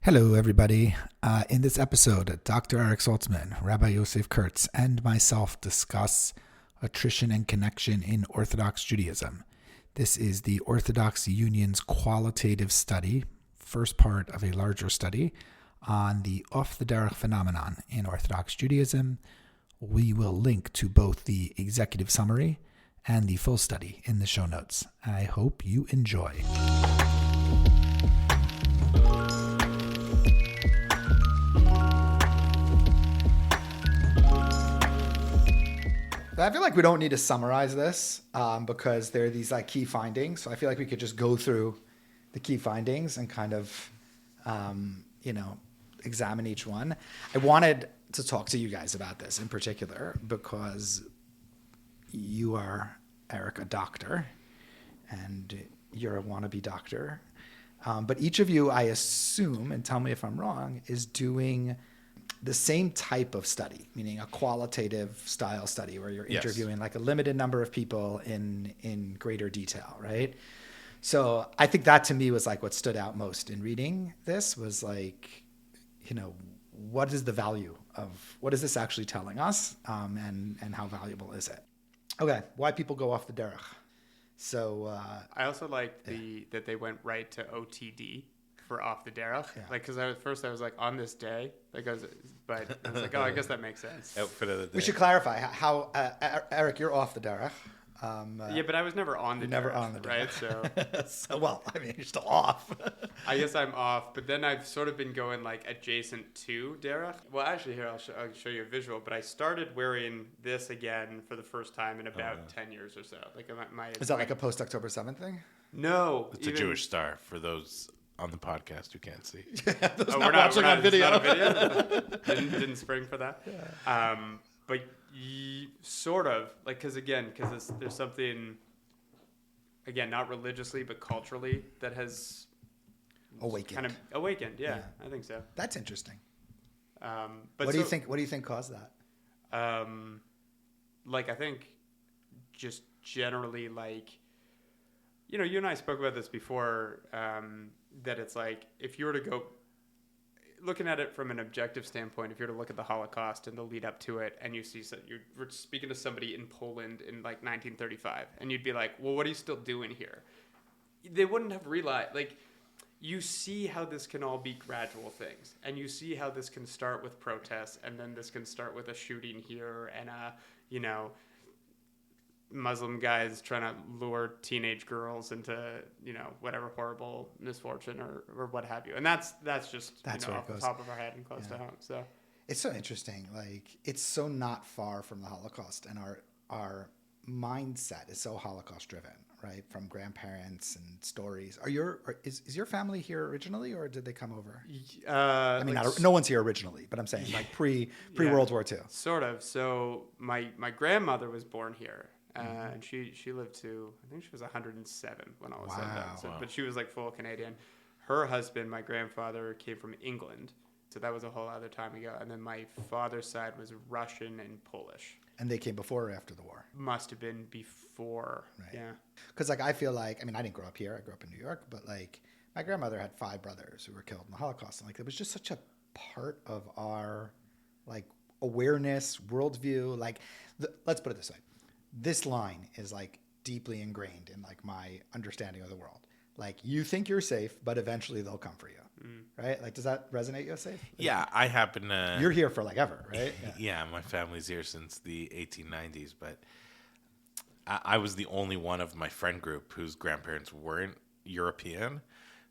Hello, everybody. In this episode, Dr. Eric Saltsman, Rabbi Yosef Kurtz, and myself discuss attrition and connection in Orthodox Judaism. This is the Orthodox Union's qualitative study, first part of a larger study on the Off-The-Derech phenomenon in Orthodox Judaism. We will link to both the executive summary and the full study in the show notes. I hope you enjoy. I feel like we don't need to summarize this because there are these key findings. So I feel like we could just go through the key findings and kind of, examine each one. I wanted to talk to you guys about this in particular because you are, Eric, a doctor, and you're a wannabe doctor. But each of you, I assume, and tell me if I'm wrong, is doing the same type of study, meaning a qualitative style study where you're interviewing a limited number of people in greater detail, right? So I think that to me was what stood out most in reading this was what is the value of, what is this actually telling us, and how valuable is it? Okay, why people go off the derech. So I also liked that they went right to OTD for Off-The-Derech, because I was like, on this day, but I was like, oh, I guess that makes sense. Outfit of the day. We should clarify how Eric, you're off the derech. Yeah, but I was never on the derech, never on the derech, right? So you're still off. I guess I'm off, but then I've sort of been going adjacent to derech. Well, actually, here I'll show you a visual. But I started wearing this again for the first time in about 10 years or so. Is that a post October 7th thing? No, it's a Jewish star for those on the podcast who can't see. We're not watching on video. Not a video. didn't spring for that. Yeah. But sort of because there's something, again, not religiously but culturally, that has awakened. Yeah, I think so. That's interesting. But what do you think? What do you think caused that? I think just generally you and I spoke about this before, that it's if you were to go looking at it from an objective standpoint, if you were to look at the Holocaust and the lead up to it, and you see you're speaking to somebody in Poland in 1935, and you'd be like, well, what are you still doing here? They wouldn't have realized, you see how this can all be gradual things, and you see how this can start with protests, and then this can start with a shooting here, and Muslim guys trying to lure teenage girls into, whatever horrible misfortune or what have you. And that's just off the top of our head and close to home. So it's so interesting. It's so not far from the Holocaust, and our mindset is so Holocaust driven, right? From grandparents and stories. Is your family here originally, or did they come over? No one's here originally, but I'm saying pre World War II. Sort of. So my grandmother was born here. And she lived to, I think she was 107 when all was said and done. So, but she was full Canadian. Her husband, my grandfather, came from England. So that was a whole other time ago. And then my father's side was Russian and Polish. And they came before or after the war? Must have been before. Right. Yeah. Because I feel I didn't grow up here. I grew up in New York. But my grandmother had 5 brothers who were killed in the Holocaust. And it was just such a part of our awareness, worldview. Let's put it this way. This line is deeply ingrained in my understanding of the world. You think you're safe, but eventually they'll come for you, right? Does that resonate, Yosef? Yeah, I happen to. You're here for ever, right? Yeah, my family's here since the 1890s, but I was the only one of my friend group whose grandparents weren't European,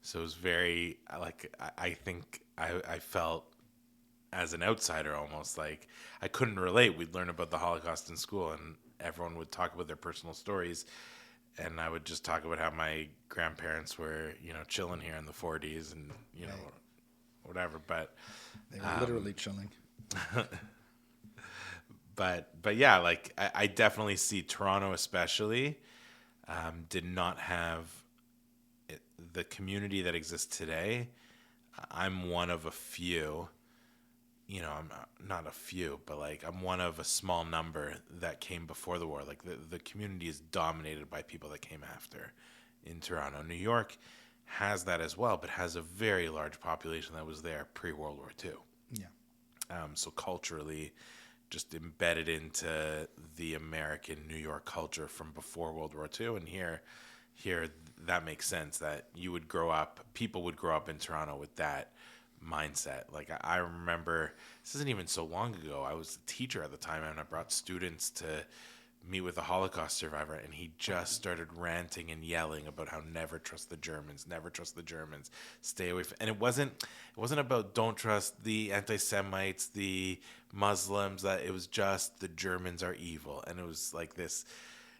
so it was very I think I felt as an outsider almost I couldn't relate. We'd learn about the Holocaust in school, and everyone would talk about their personal stories, and I would just talk about how my grandparents were, chilling here in the 40s and, whatever. But they were literally chilling. But yeah, I definitely see Toronto especially did not have the community that exists today. I'm one of a few. I'm not a few, but I'm one of a small number that came before the war. The community is dominated by people that came after in Toronto. New York has that as well, but has a very large population that was there pre-World War II. Yeah. So culturally, just embedded into the American New York culture from before World War II. And here that makes sense that people would grow up in Toronto with that mindset. Like I remember, this isn't even so long ago, I was a teacher at the time, and I brought students to meet with a Holocaust survivor, and he just started ranting and yelling about how never trust the Germans, stay away from, and it wasn't about don't trust the anti-Semites, the Muslims, that it was just the Germans are evil. And it was like this,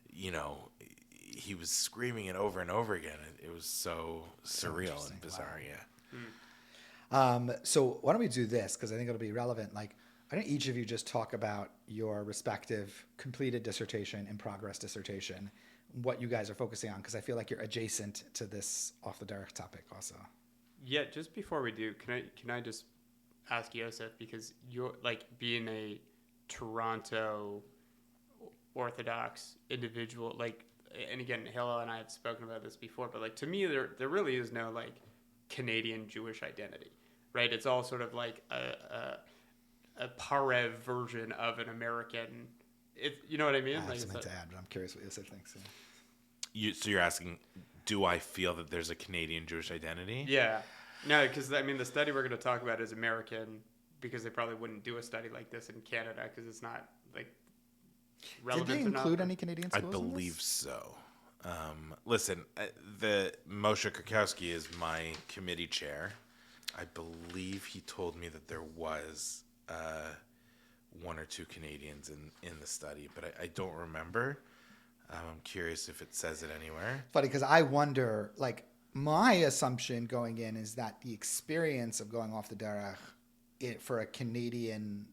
he was screaming it over and over again. It was so surreal and bizarre. Wow. Yeah. So why don't we do this? Because I think it'll be relevant. Like, why don't each of you just talk about your respective completed dissertation and progress dissertation, what you guys are focusing on? Because I feel like you're adjacent to this Off-The-Derech topic also. Yeah, just before we do, can I just ask Yosef, because you're like being a Toronto Orthodox individual, like, and again, Hillel and I have spoken about this before, but like to me, there really is no like Canadian Jewish identity, right? It's all sort of like a Parev version of an American. You know what I mean? I have like something to add, but I'm curious what Yosef thinks. Yeah. So you're asking, do I feel that there's a Canadian Jewish identity? Yeah. No, because I mean, the study we're going to talk about is American, because they probably wouldn't do a study like this in Canada because it's not like relevant. Did they include any Canadian schools? I believe so. Listen, the Moshe Krakowski is my committee chair. I believe he told me that there was one or two Canadians in the study, but I don't remember. I'm curious if it says it anywhere. Funny, because I wonder, like, my assumption going in is that the experience of going off the Derech for a Canadian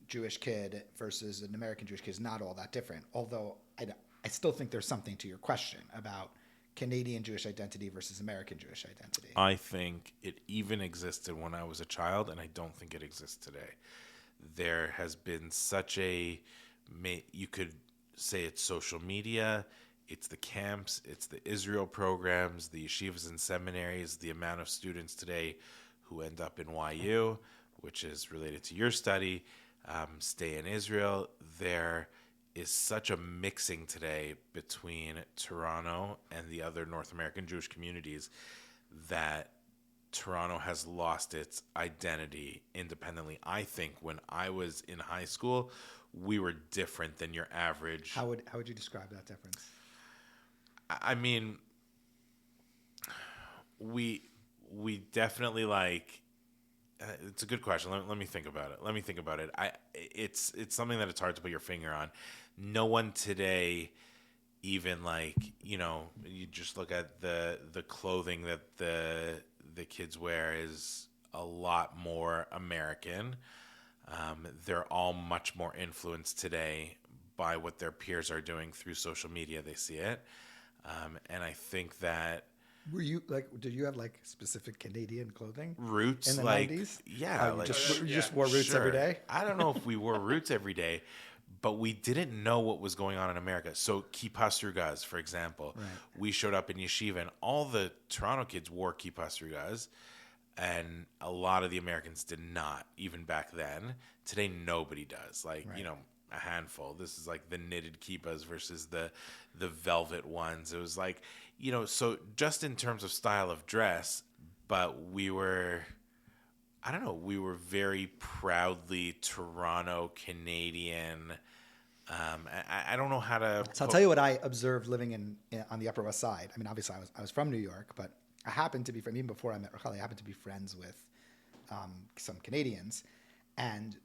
Jewish kid versus an American Jewish kid is not all that different. Although I still think there's something to your question about Canadian Jewish identity versus American Jewish identity. I think it even existed when I was a child, and I don't think it exists today. There has been such you could say it's social media, it's the camps, it's the Israel programs, the yeshivas and seminaries, the amount of students today who end up in YU, which is related to your study, stay in Israel. There is such a mixing today between Toronto and the other North American Jewish communities that Toronto has lost its identity independently. I think when I was in high school, we were different than your average. How would you describe that difference? I mean, we definitely like. It's a good question. Let me think about it. It's something that it's hard to put your finger on. No one today, even like, you just look at the clothing that the kids wear is a lot more American. They're all much more influenced today by what their peers are doing through social media. They see it. And I think that. Were you did you have like specific Canadian clothing? Roots in the like 90s? Yeah, you just wore roots every day? I don't know if we wore roots every day, but we didn't know what was going on in America. So kippas rugas, for example, right. We showed up in yeshiva, and all the Toronto kids wore kippas rugas, and a lot of the Americans did not, even back then. Today, nobody does. Like, right. A handful. This is like the knitted kippas versus the velvet ones. It was like, so just in terms of style of dress, but we were very proudly Toronto Canadian. I don't know how to. So I'll tell you what I observed living on the Upper West Side. I mean, obviously I was from New York, but I happened to be even before I met Rachel, I happened to be friends with some Canadians, and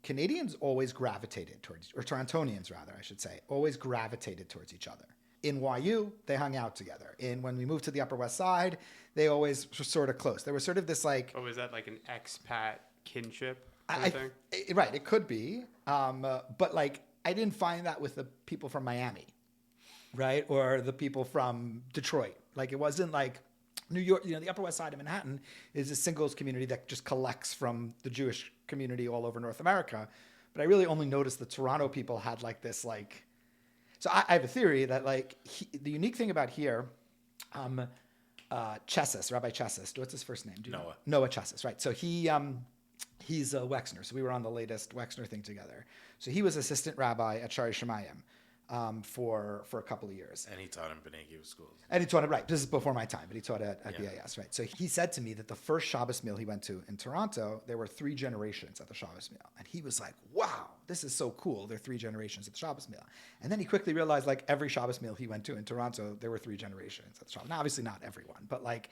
Canadians always gravitated towards, or Torontonians rather, I should say, always gravitated towards each other. In YU, they hung out together. When we moved to the Upper West Side, they always were sort of close. There was sort of this like... Oh, is that like an expat kinship thing? Right, it could be. But like, I didn't find that with the people from Miami, right? Or the people from Detroit. Like, it wasn't like New York, the Upper West Side of Manhattan is a singles community that just collects from the Jewish community all over North America. But I really only noticed the Toronto people had like this, like, so I have a theory that like the unique thing about here, Chessis, Rabbi Chessis. What's his first name? Do you know? Noah. Noah Chessis, right. So he's a Wexner. So we were on the latest Wexner thing together. So he was assistant rabbi at Shari Shemayim for a couple of years. And he taught in B'nai Akiva schools. And he taught it, right. This is before my time, but he taught it at BAS, right. So he said to me that the first Shabbos meal he went to in Toronto, there were 3 generations at the Shabbos meal. And he was like, wow, this is so cool. There are 3 generations at the Shabbos meal. And then he quickly realized, like, every Shabbos meal he went to in Toronto, there were 3 generations at the Shabbos. Now, obviously not everyone, but like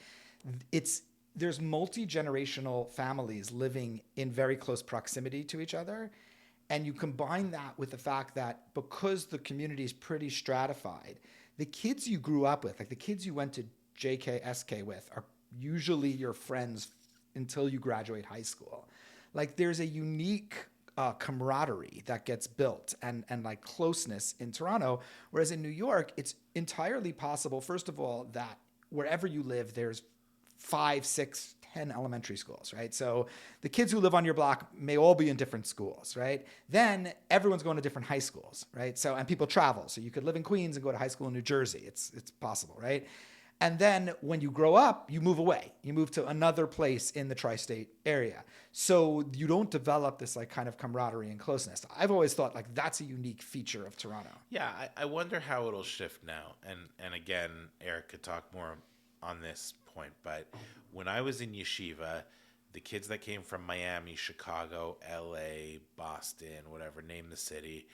there's multi-generational families living in very close proximity to each other. And you combine that with the fact that because the community is pretty stratified, the kids you grew up with, like the kids you went to JK, SK with, are usually your friends until you graduate high school. Like there's a unique camaraderie that gets built and like closeness in Toronto, whereas in New York, it's entirely possible, first of all, that wherever you live, there's 5, 6, 10 elementary schools, right? So the kids who live on your block may all be in different schools, right? Then everyone's going to different high schools, right? So, and people travel. So you could live in Queens and go to high school in New Jersey. It's possible, right? And then when you grow up, you move away. You move to another place in the tri-state area. So you don't develop this like kind of camaraderie and closeness. I've always thought like that's a unique feature of Toronto. Yeah, I wonder how it'll shift now. And again, Eric could talk more on this point, but when I was in yeshiva, the kids that came from Miami, Chicago, LA, Boston, whatever, name the city,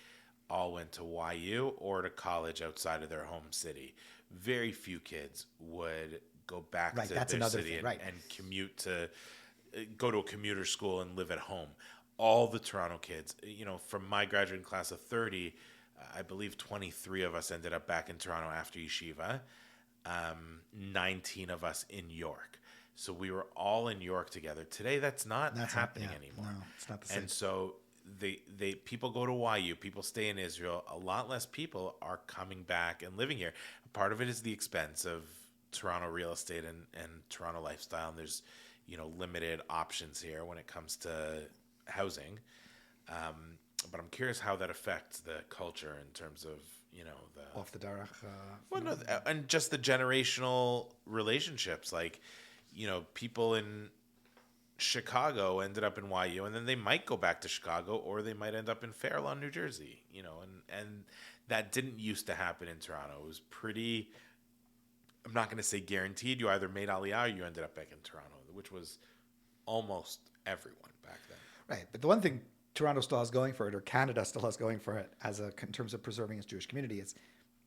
all went to YU or to college outside of their home city. Very few kids would go back to their city and commute to go to a commuter school and live at home. All the Toronto kids, from my graduating class of 30, I believe 23 of us ended up back in Toronto after yeshiva. 19 of us in York. So we were all in York together. Today, that's not happening anymore. No, it's not the same. And so they people go to YU, people stay in Israel. A lot less people are coming back and living here. Part of it is the expense of Toronto real estate and Toronto lifestyle. And there's, limited options here when it comes to housing. But I'm curious how that affects the culture in terms of, the Off-The-Derech. and just the generational relationships. Like, people in Chicago ended up in YU, and then they might go back to Chicago, or they might end up in Fair Lawn, New Jersey. And that didn't used to happen in Toronto. It was pretty. I'm not going to say guaranteed. You either made Aliyah or you ended up back in Toronto, which was almost everyone back then. Right, but the one thing Toronto still has going for it, or Canada still has going for it, in terms of preserving its Jewish community, is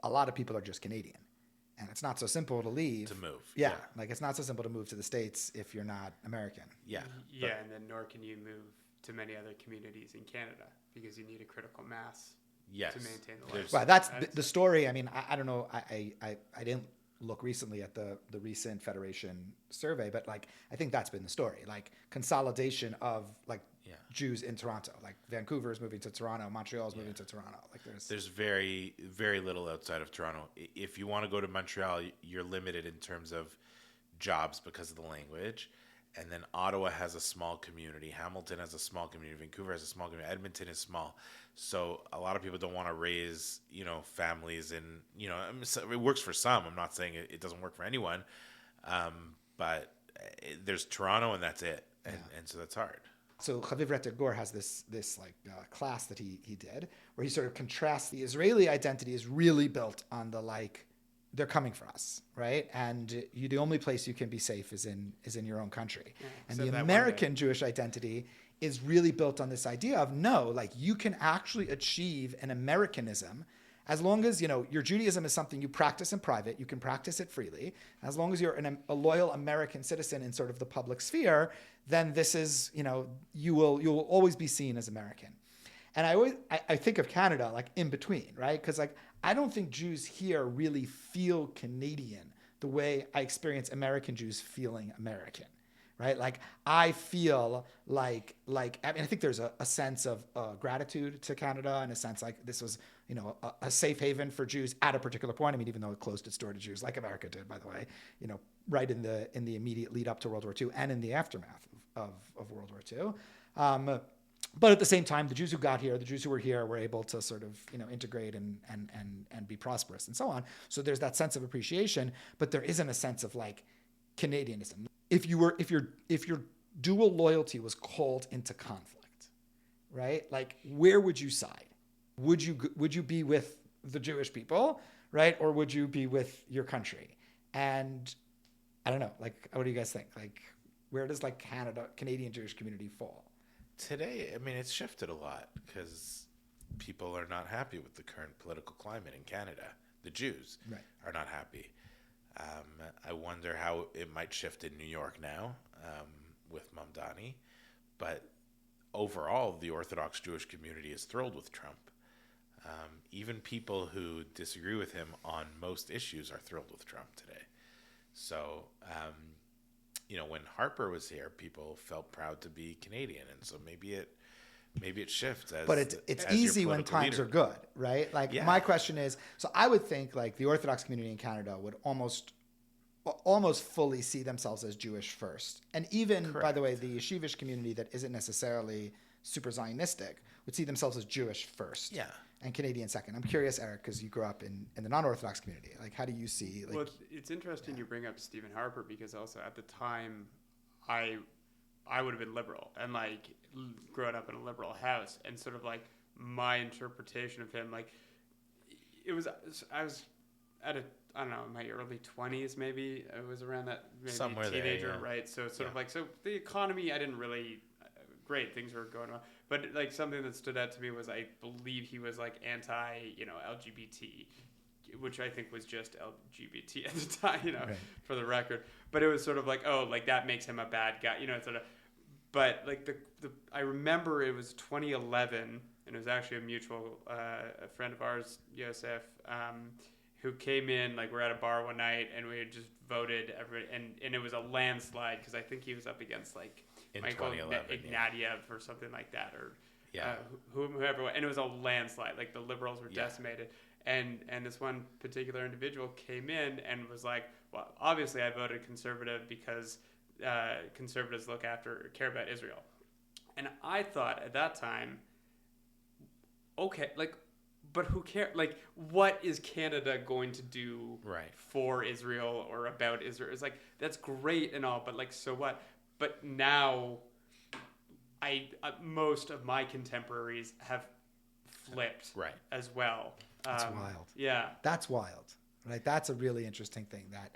a lot of people are just Canadian, and it's not so simple to leave. To move. Yeah, like it's not so simple to move to the States if you're not American. Yeah. Yeah, and then nor can you move to many other communities in Canada because you need a critical mass to maintain the life. Well, that's the story. I mean, I don't know. I didn't look recently at the recent Federation survey, but like I think that's been the story. Like consolidation of like Jews in Toronto. Like Vancouver's moving to Toronto, Montreal's moving to Toronto. Like there's very, very little outside of Toronto. If you want to go to Montreal, you're limited in terms of jobs because of the language. And then Ottawa has a small community. Hamilton has a small community. Vancouver has a small community. Edmonton is small. So a lot of people don't want to raise, families in, it works for some. I'm not saying it doesn't work for anyone. But there's Toronto and that's it. And so that's hard. So Chaviv Retter Gur has this class that he did where he sort of contrasts the Israeli identity is really built on the they're coming for us, right? And the only place you can be safe is in your own country. Yeah, and the American Jewish identity is really built on this idea of you can actually achieve an Americanism as long as your Judaism is something you practice in private. You can practice it freely. As long as you're a loyal American citizen in sort of the public sphere, then this is you will always be seen as American. And I think of Canada like in between, right? Because I don't think Jews here really feel Canadian the way I experience American Jews feeling American, right? Like I feel like I think there's a sense of gratitude to Canada and a sense like this was a safe haven for Jews at a particular point. I mean, even though it closed its door to Jews, like America did, by the way, right in the immediate lead up to World War II and in the aftermath of World War II. But at the same time, the Jews who got here, the Jews who were here, were able to sort of integrate and be prosperous and so on. So there's that sense of appreciation, but there isn't a sense of Canadianism. If your dual loyalty was called into conflict, right? Like, where would you side? Would you be with the Jewish people, right? Or would you be with your country? And I don't know, like, what do you guys think? Like, where does like Canadian Jewish community fall? Today, I mean, it's shifted a lot because people are not happy with the current political climate in Canada. The Jews are not happy. I wonder how it might shift in New York now with Mamdani. But overall, the Orthodox Jewish community is thrilled with Trump. Even people who disagree with him on most issues are thrilled with Trump today. So, when Harper was here, people felt proud to be Canadian, and so maybe it shifts. But it's easy when times are good, right? Like, my question is, so I would think like the Orthodox community in Canada would almost fully see themselves as Jewish first, and even by the way, the yeshivish community that isn't necessarily super Zionistic would see themselves as Jewish first, and Canadian second. I'm curious, Eric, because you grew up in the non-Orthodox community. Like, how do you see? Like, well, it's interesting you bring up Stephen Harper, because also at the time, I would have been liberal and like growing up in a liberal house, and sort of like my interpretation of him, like I was at I don't know, in my early 20s maybe. I was around that, maybe somewhere teenager, there, right? So it's sort of like, so the economy, I didn't really, great, things were going on. But like something that stood out to me was I believe he was like anti, LGBT, which I think was just LGBT at the time, for the record. But it was sort of like, oh, like that makes him a bad guy, sort of. But like I remember it was 2011, and it was actually a mutual a friend of ours, Yosef, who came in. Like, we're at a bar one night, and we had just voted and it was a landslide, because I think he was up against like in Michael 2011, Ignatieff or something like that, or whoever, and it was a landslide. Like, the liberals were decimated, and this one particular individual came in and was like, well, obviously I voted conservative because conservatives care about Israel. And I thought at that time, okay, like, but who cares? Like, what is Canada going to do for Israel or about Israel? It's like, that's great and all, but like, so what? But now, most of my contemporaries have flipped as well. That's wild. Yeah, that's wild. Right, that's a really interesting thing. That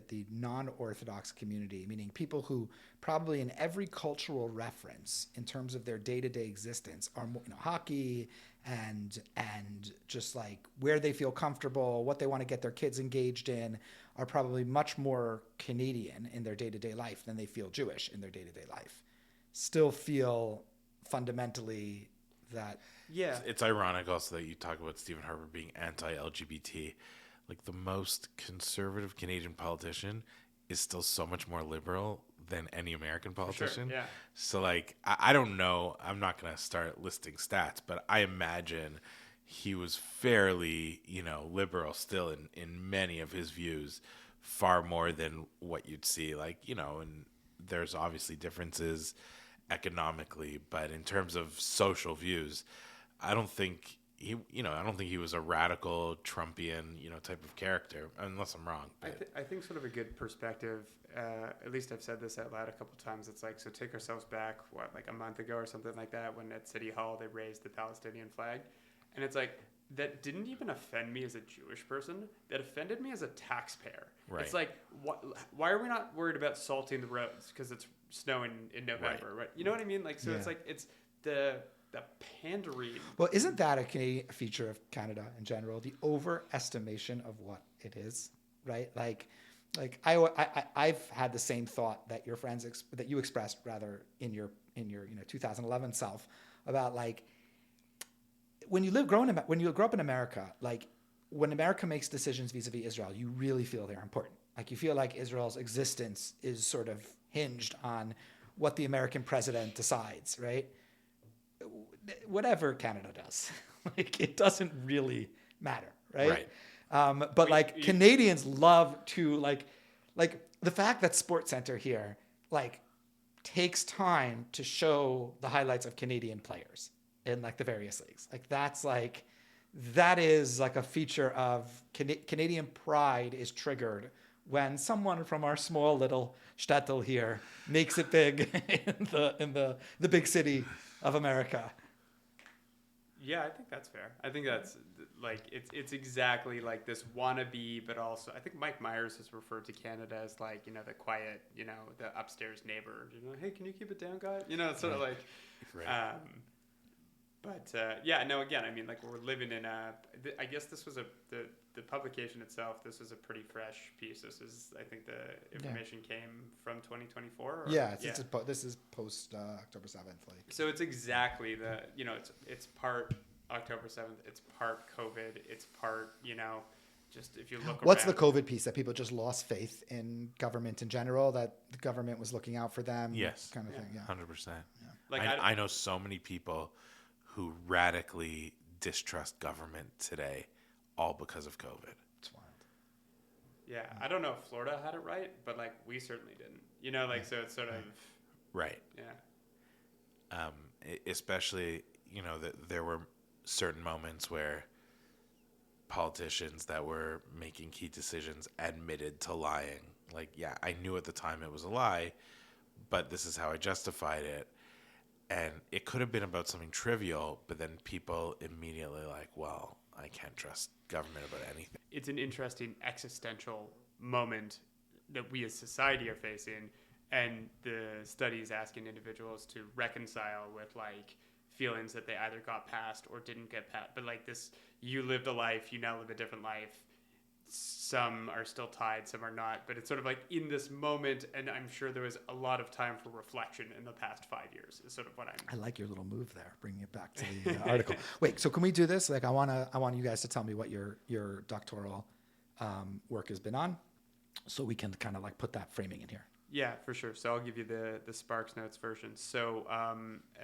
the non-Orthodox community, meaning people who probably in every cultural reference in terms of their day-to-day existence are more, hockey and just like where they feel comfortable, what they want to get their kids engaged in, are probably much more Canadian in their day-to-day life than they feel Jewish in their day-to-day life. Still feel fundamentally that. Yeah. It's ironic also that you talk about Stephen Harper being anti-LGBT. Like, the most conservative Canadian politician is still so much more liberal than any American politician. Sure, yeah. So, like, I don't know. I'm not going to start listing stats, but I imagine he was fairly, liberal still in many of his views, far more than what you'd see. Like, and there's obviously differences economically, but in terms of social views, I don't think he was a radical Trumpian, type of character, unless I'm wrong. I think sort of a good perspective, at least I've said this out loud a couple times, it's like, so take ourselves back, like a month ago or something like that, when at City Hall they raised the Palestinian flag. And it's like, that didn't even offend me as a Jewish person. That offended me as a taxpayer. Right. It's like, why are we not worried about salting the roads because it's snowing in November, right? You know what I mean? Like, so it's like, it's the pandering. Well, isn't that a feature of Canada in general? The overestimation of what it is, right? Like I've had the same thought that your friends that you expressed rather in your 2011 self about, like, when you grow up in America, like when America makes decisions vis-a-vis Israel, you really feel they're important. Like, you feel like Israel's existence is sort of hinged on what the American president decides, right? Whatever Canada does, like, it doesn't really matter, right? But Canadians love to like the fact that SportsCenter here like takes time to show the highlights of Canadian players in like the various leagues. Like, that is like a feature of Canadian pride is triggered when someone from our small little shtetl here makes it big in the big city of America. Yeah, I think that's fair. I think that's like it's exactly like this wannabe, but also I think Mike Myers has referred to Canada as like, you know, the quiet, you know, the upstairs neighbor. You know, hey, can you keep it down, guy? You know, it's sort of like, Right. yeah, no, again, I mean, like we're living in I guess this was the publication itself. This was a pretty fresh piece. This is, I think the information came from 2024. Or, This is post October 7th. Like, so it's exactly you know, it's part October 7th. It's part COVID. It's part, you know, just if you look what's around. the COVID piece that people just lost faith in government in general, that the government was looking out for them? Yes. Kind of thing. Yeah. 100%. Yeah. Like I know so many people who radically distrust government today, all because of COVID. It's wild. Yeah, I don't know if Florida had it right, but like we certainly didn't. You know, like so it's sort of Right. yeah. Especially, you know, that there were certain moments where politicians that were making key decisions admitted to lying. Like, yeah, I knew at the time it was a lie, but this is how I justified it. And it could have been about something trivial, but then people immediately like, well, I can't trust government about anything. It's an interesting existential moment that we as society are facing, and the study is asking individuals to reconcile with like feelings that they either got past or didn't get past. But like this, you lived a life, you now live a different life. Some are still tied, some are not. But it's sort of like in this moment, and I'm sure there was a lot of time for reflection in the past 5 years. Is sort of what I like your little move there, bringing it back to the article. Wait, so can we do this? Like, I want you guys to tell me what your doctoral work has been on, so we can kind of like put that framing in here. Yeah, for sure. So I'll give you the Sparks Notes version. So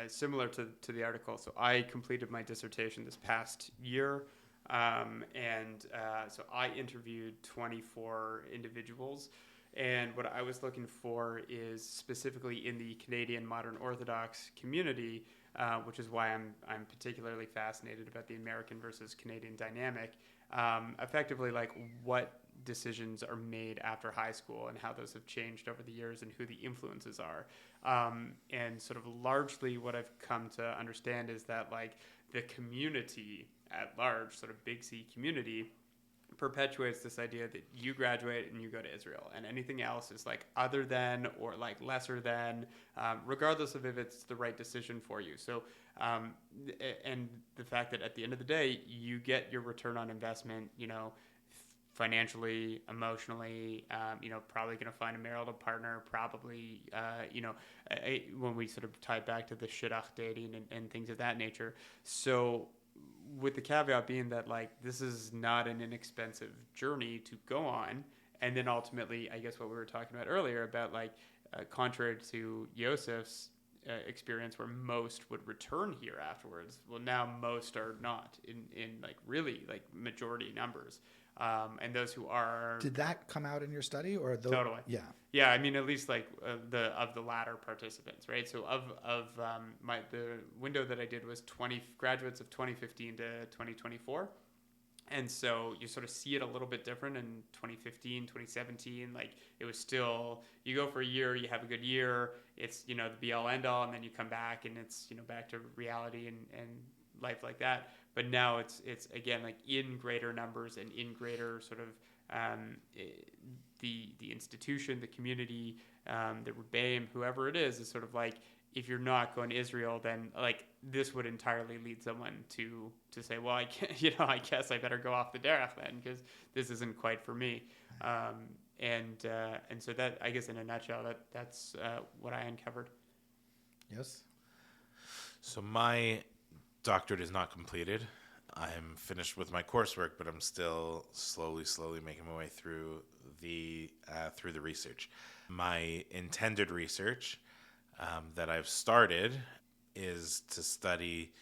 similar to the article, so I completed my dissertation this past year. So I interviewed 24 individuals, and what I was looking for is specifically in the Canadian Modern Orthodox community, which is why I'm particularly fascinated about the American versus Canadian dynamic. Effectively, like what decisions are made after high school and how those have changed over the years and who the influences are. And sort of largely what I've come to understand is that like the community at large, sort of big C community, perpetuates this idea that you graduate and you go to Israel, and anything else is like other than or like lesser than, regardless of if it's the right decision for you. So, and the fact that at the end of the day, you get your return on investment, you know, financially, emotionally, you know, probably going to find a marital partner, probably, you know, when we sort of tie it back to the shidduch dating and things of that nature. So with the caveat being that like this is not an inexpensive journey to go on, and then ultimately I guess what we were talking about earlier about like contrary to Yosef's experience where most would return here afterwards, well now most are not in like really like majority numbers, and those who are. Did that come out in your study or Totally. Yeah, I mean, at least like the latter participants, right? So the window that I did was 20 graduates of 2015 to 2024. And so you sort of see it a little bit different in 2015, 2017. Like it was still, you go for a year, you have a good year. It's, you know, the be all end all, and then you come back and it's, you know, back to reality and life like that. But now it's again, like in greater numbers and in greater sort of, the institution, the community, the Rabbi, whoever it is sort of like, if you're not going to Israel, then like this would entirely lead someone to say, well, I can't, you know, I guess I better go off the derech then because this isn't quite for me. And so that, I guess in a nutshell, that's what I uncovered. Yes. So my doctorate is not completed. I'm finished with my coursework, but I'm still slowly making my way through the research. My intended research that I've started is to study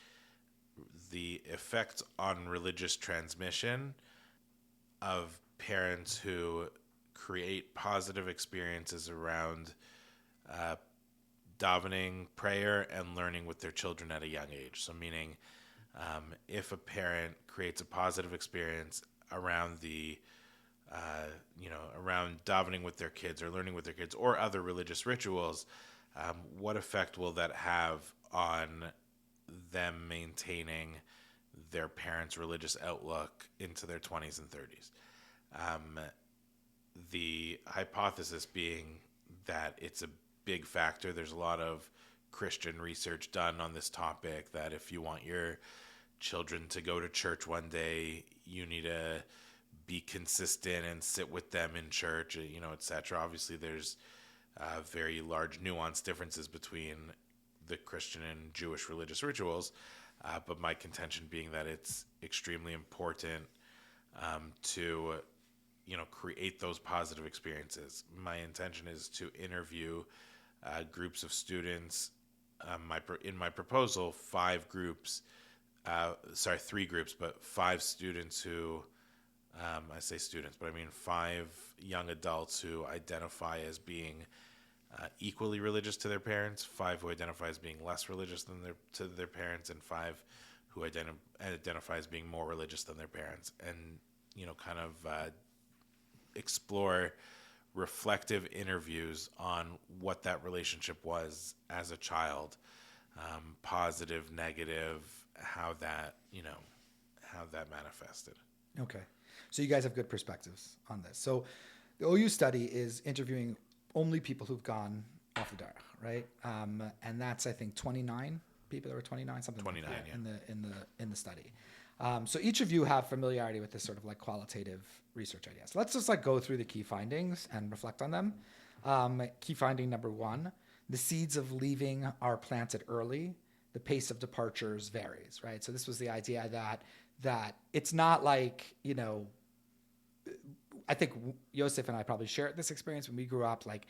the effect on religious transmission of parents who create positive experiences around davening, prayer, and learning with their children at a young age. So meaning if a parent creates a positive experience around the around davening with their kids or learning with their kids or other religious rituals, what effect will that have on them maintaining their parents' religious outlook into their 20s and 30s? The hypothesis being that it's a big factor. There's a lot of Christian research done on this topic, that if you want your children to go to church one day, you need to be consistent and sit with them in church, etc. Obviously, there's very large nuanced differences between the Christian and Jewish religious rituals, but my contention being that it's extremely important to create those positive experiences. My intention is to interview groups of students. In my proposal, 3 groups, but 5 students who, I say students, but I mean 5 young adults who identify as being equally religious to their parents, 5 who identify as being less religious to their parents, and 5 who identify as being more religious than their parents, and kind of explore reflective interviews on what that relationship was as a child, positive, negative, how that manifested. Okay. So you guys have good perspectives on this. So the OU study is interviewing only people who've gone off the derech, right? And that's, I think, 29 people. There were 29, something 29, like that, yeah. in the study. So each of you have familiarity with this sort of like qualitative research ideas. Let's just like go through the key findings and reflect on them. Key finding number 1, the seeds of leaving are planted early. The pace of departures varies, right? So this was the idea that it's not like, I think Yosef and I probably shared this experience when we grew up, like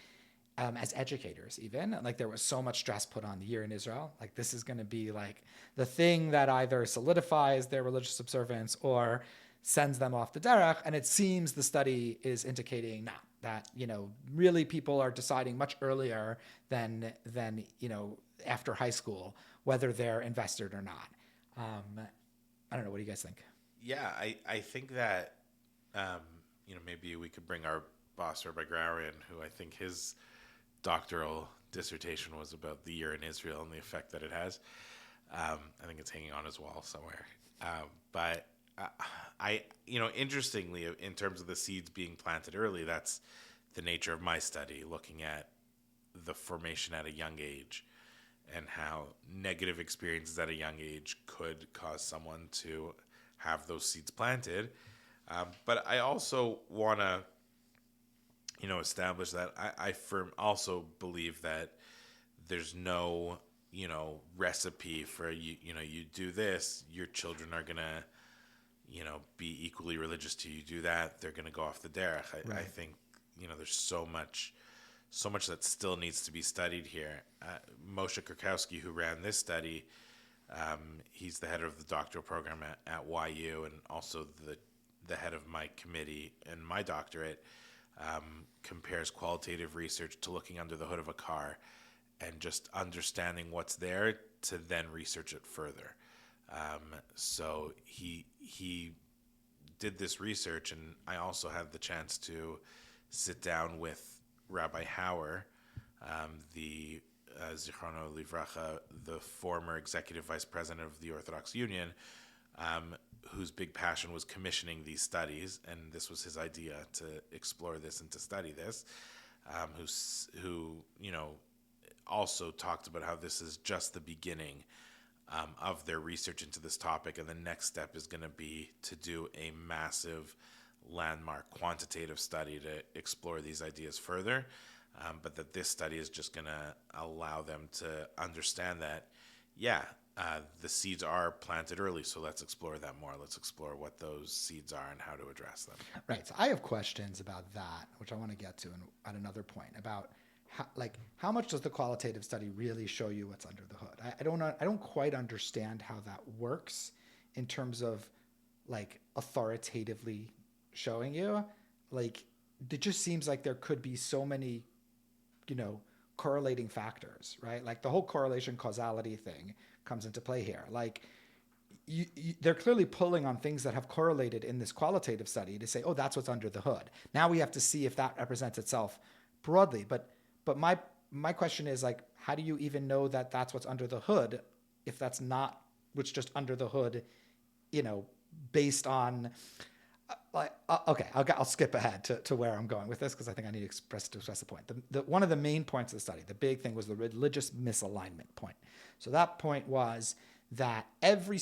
as educators even, like there was so much stress put on the year in Israel. Like this is going to be like the thing that either solidifies their religious observance or sends them off the derech. And it seems the study is indicating now that, really people are deciding much earlier than after high school, whether they're invested or not. I don't know. What do you guys think? Yeah, I think that, maybe we could bring our boss, Rabbi in, who I think his doctoral dissertation was about the year in Israel and the effect that it has. I think it's hanging on his wall somewhere. But interestingly, in terms of the seeds being planted early, that's the nature of my study, looking at the formation at a young age and how negative experiences at a young age could cause someone to have those seeds planted. But I also want to, establish that I also believe that there's no, recipe for you do this, your children are going to, be equally religious to you. You do that, they're going to go off the derech. I think, there's so much that still needs to be studied here. Moshe Kurkowski, who ran this study, he's the head of the doctoral program at YU and also the head of my committee and my doctorate, compares qualitative research to looking under the hood of a car and just understanding what's there to then research it further. So he did this research, and I also had the chance to sit down with Rabbi Hauer, the Zichrono Livracha, the former executive vice president of the Orthodox Union, whose big passion was commissioning these studies, and this was his idea to explore this and to study this, who also talked about how this is just the beginning of their research into this topic, and the next step is going to be to do a massive landmark quantitative study to explore these ideas further, but that this study is just going to allow them to understand that, the seeds are planted early, so let's explore that more. Let's explore what those seeds are and how to address them. Right. So I have questions about that, which I want to get to at another point, about how much does the qualitative study really show you what's under the hood? I don't quite understand how that works in terms of like authoritatively showing you. Like it just seems like there could be so many, correlating factors, right? Like the whole correlation causality thing comes into play here. Like, they're clearly pulling on things that have correlated in this qualitative study to say, oh, that's what's under the hood. Now we have to see if that represents itself broadly. But my question is, like, how do you even know that that's what's under the hood if that's not what's just under the hood, based on okay, I'll skip ahead to where I'm going with this because I think I need to express the point. One of the main points of the study, the big thing, was the religious misalignment point. So that point was that this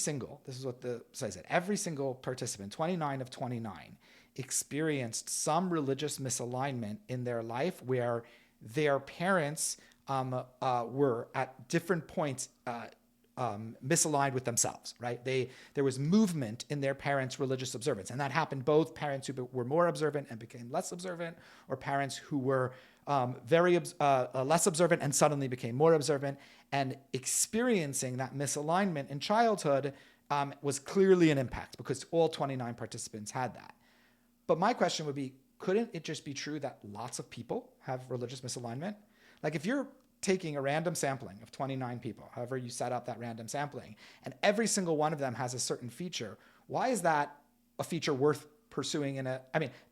is what the study said, every single participant, 29 of 29, experienced some religious misalignment in their life where their parents were at different points misaligned with themselves, right? There was movement in their parents' religious observance, and that happened both parents who were more observant and became less observant, or parents who were very less observant and suddenly became more observant. And experiencing that misalignment in childhood was clearly an impact because all 29 participants had that. But my question would be, couldn't it just be true that lots of people have religious misalignment? Like, if you're taking a random sampling of 29 people, however you set up that random sampling, and every single one of them has a certain feature, why is that a feature worth pursuing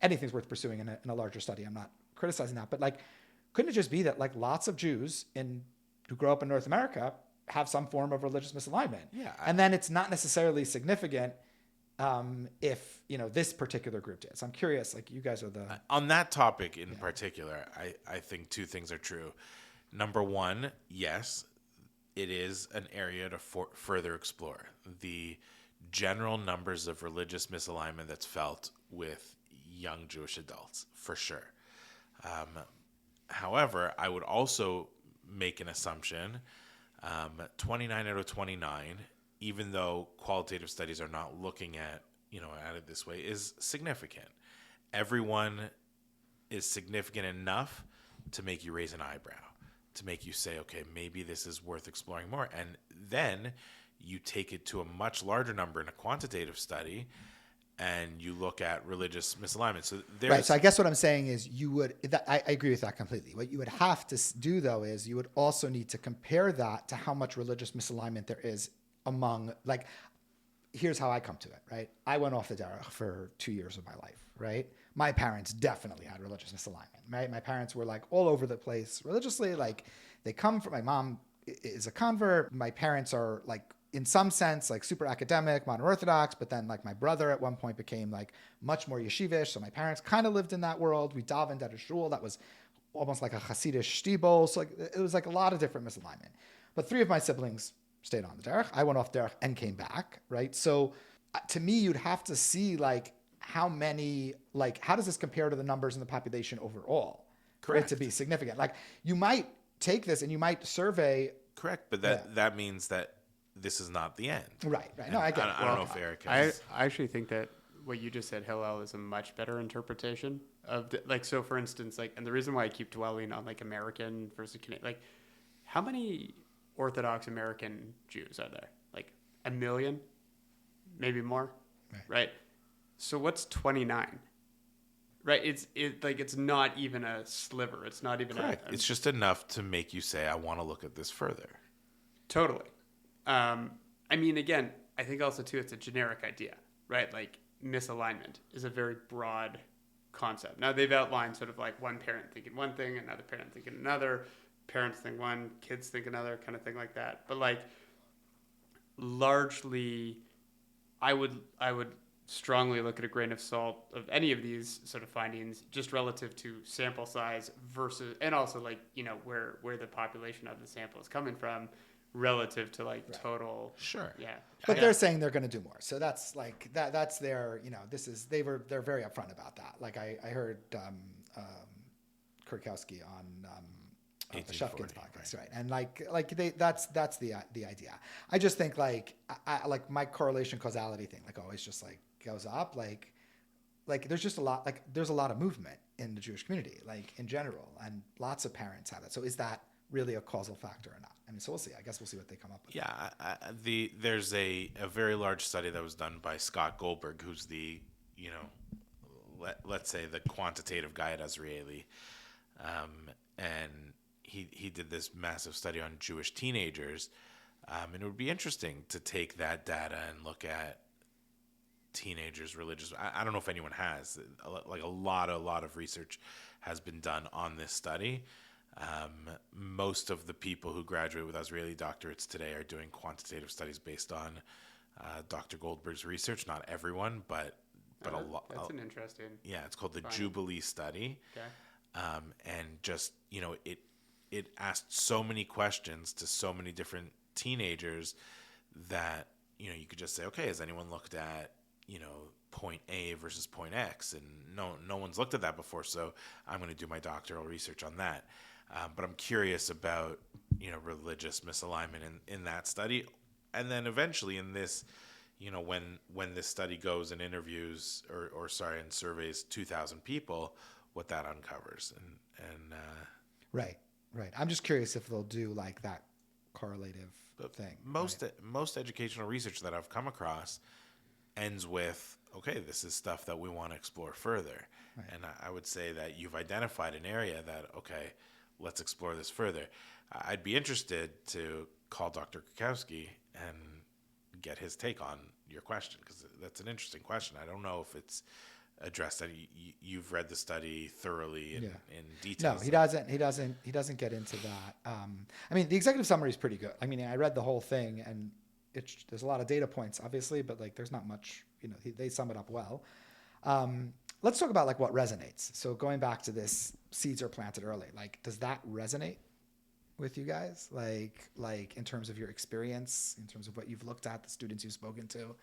anything's worth pursuing in a larger study. I'm not criticizing that, but like, couldn't it just be that like lots of Jews who grow up in North America have some form of religious misalignment? Yeah. And then it's not necessarily significant if this particular group did. So I'm curious, like, you guys are on that topic in particular, I think two things are true. Number one, yes, it is an area to further explore. The general numbers of religious misalignment that's felt with young Jewish adults, for sure. However, I would also make an assumption, 29 out of 29, even though qualitative studies are not looking at it this way, is significant. Everyone is significant enough to make you raise an eyebrow, to make you say, okay, maybe this is worth exploring more. And then you take it to a much larger number in a quantitative study, and you look at religious misalignment. So right. So I guess what I'm saying is I agree with that completely. What you would have to do, though, is you would also need to compare that to how much religious misalignment there is among, like, here's how I come to it, right? I went Off-The-Derech for 2 years of my life, right? My parents definitely had religious misalignment, right? My parents were like all over the place religiously. Like, my mom is a convert. My parents are like, in some sense, like super academic, modern Orthodox, but then like my brother at one point became like much more yeshivish. So my parents kind of lived in that world. We davened at a shul that was almost like a Hasidish shtibel. So like, it was like a lot of different misalignment. But 3 of my siblings stayed on the derech. I went off derech and came back, right? So to me, you'd have to see like how does this compare to the numbers in the population overall? Correct. For it to be significant. Like, you might take this and you might survey. Correct, but that means that this is not the end. Right. No, I get it. I don't know if Eric I has... actually think that what you just said, Hillel, is a much better interpretation of so for instance, like, and the reason why I keep dwelling on like American versus Canadian, like, how many Orthodox American Jews are there? Like 1 million, maybe more, right? So what's 29? Right, it's not even a sliver. It's not even Correct. It's just enough to make you say, I want to look at this further. Totally. I mean, again, I think also too, it's a generic idea, right? Like, misalignment is a very broad concept. Now they've outlined sort of like one parent thinking one thing, another parent thinking another, parents think one, kids think another, kind of thing like that. But like, largely, I would strongly look at a grain of salt of any of these sort of findings, just relative to sample size versus, and also like, where the population of the sample is coming from, relative to like total. Sure. Yeah. But they're saying they're going to do more. So that's like that's their, they're very upfront about that. Like I heard Kurkowski on the Shufkin's podcast, right? And that's the idea. I just think like my correlation causality thing like always just like goes up. Like there's just a lot of movement in the Jewish community, like in general, and lots of parents have it. So is that really a causal factor or not? I mean, so we'll see. I guess we'll see what they come up with. Yeah, there's a very large study that was done by Scott Goldberg, who's the, let's say the quantitative guy at Azrieli, and he did this massive study on Jewish teenagers, And it would be interesting to take that data and look at teenagers' religious. I don't know if anyone has. Like a lot of research has been done on this study. Most of the people who graduate with Israeli doctorates today are doing quantitative studies based on Dr. Goldberg's research. Not everyone, but a lot. That's an interesting. Yeah, it's called the finding. Jubilee study. Okay. And just, it asked so many questions to so many different teenagers that, you could just say, okay, has anyone looked at, point A versus point X? And no one's looked at that before, so I'm going to do my doctoral research on that. But I'm curious about, religious misalignment in that study. And then eventually in this, when this study goes and interviews and surveys 2,000 people, what that uncovers. And Right. I'm just curious if they'll do like that correlative thing. Most educational research that I've come across ends with, okay, this is stuff that we want to explore further. Right. And I would say that you've identified an area that, okay, let's explore this further. I'd be interested to call Dr. Krakowski and get his take on your question, because that's an interesting question. I don't know if it's addressed that you've read the study thoroughly in detail. No, he doesn't get into that. The executive summary is pretty good. I read the whole thing, and there's a lot of data points, obviously, but like there's not much. They sum it up well. Let's talk about like what resonates. So going back to this, seeds are planted early. Like, does that resonate with you guys? Like in terms of your experience, in terms of what you've looked at, the students you've spoken to.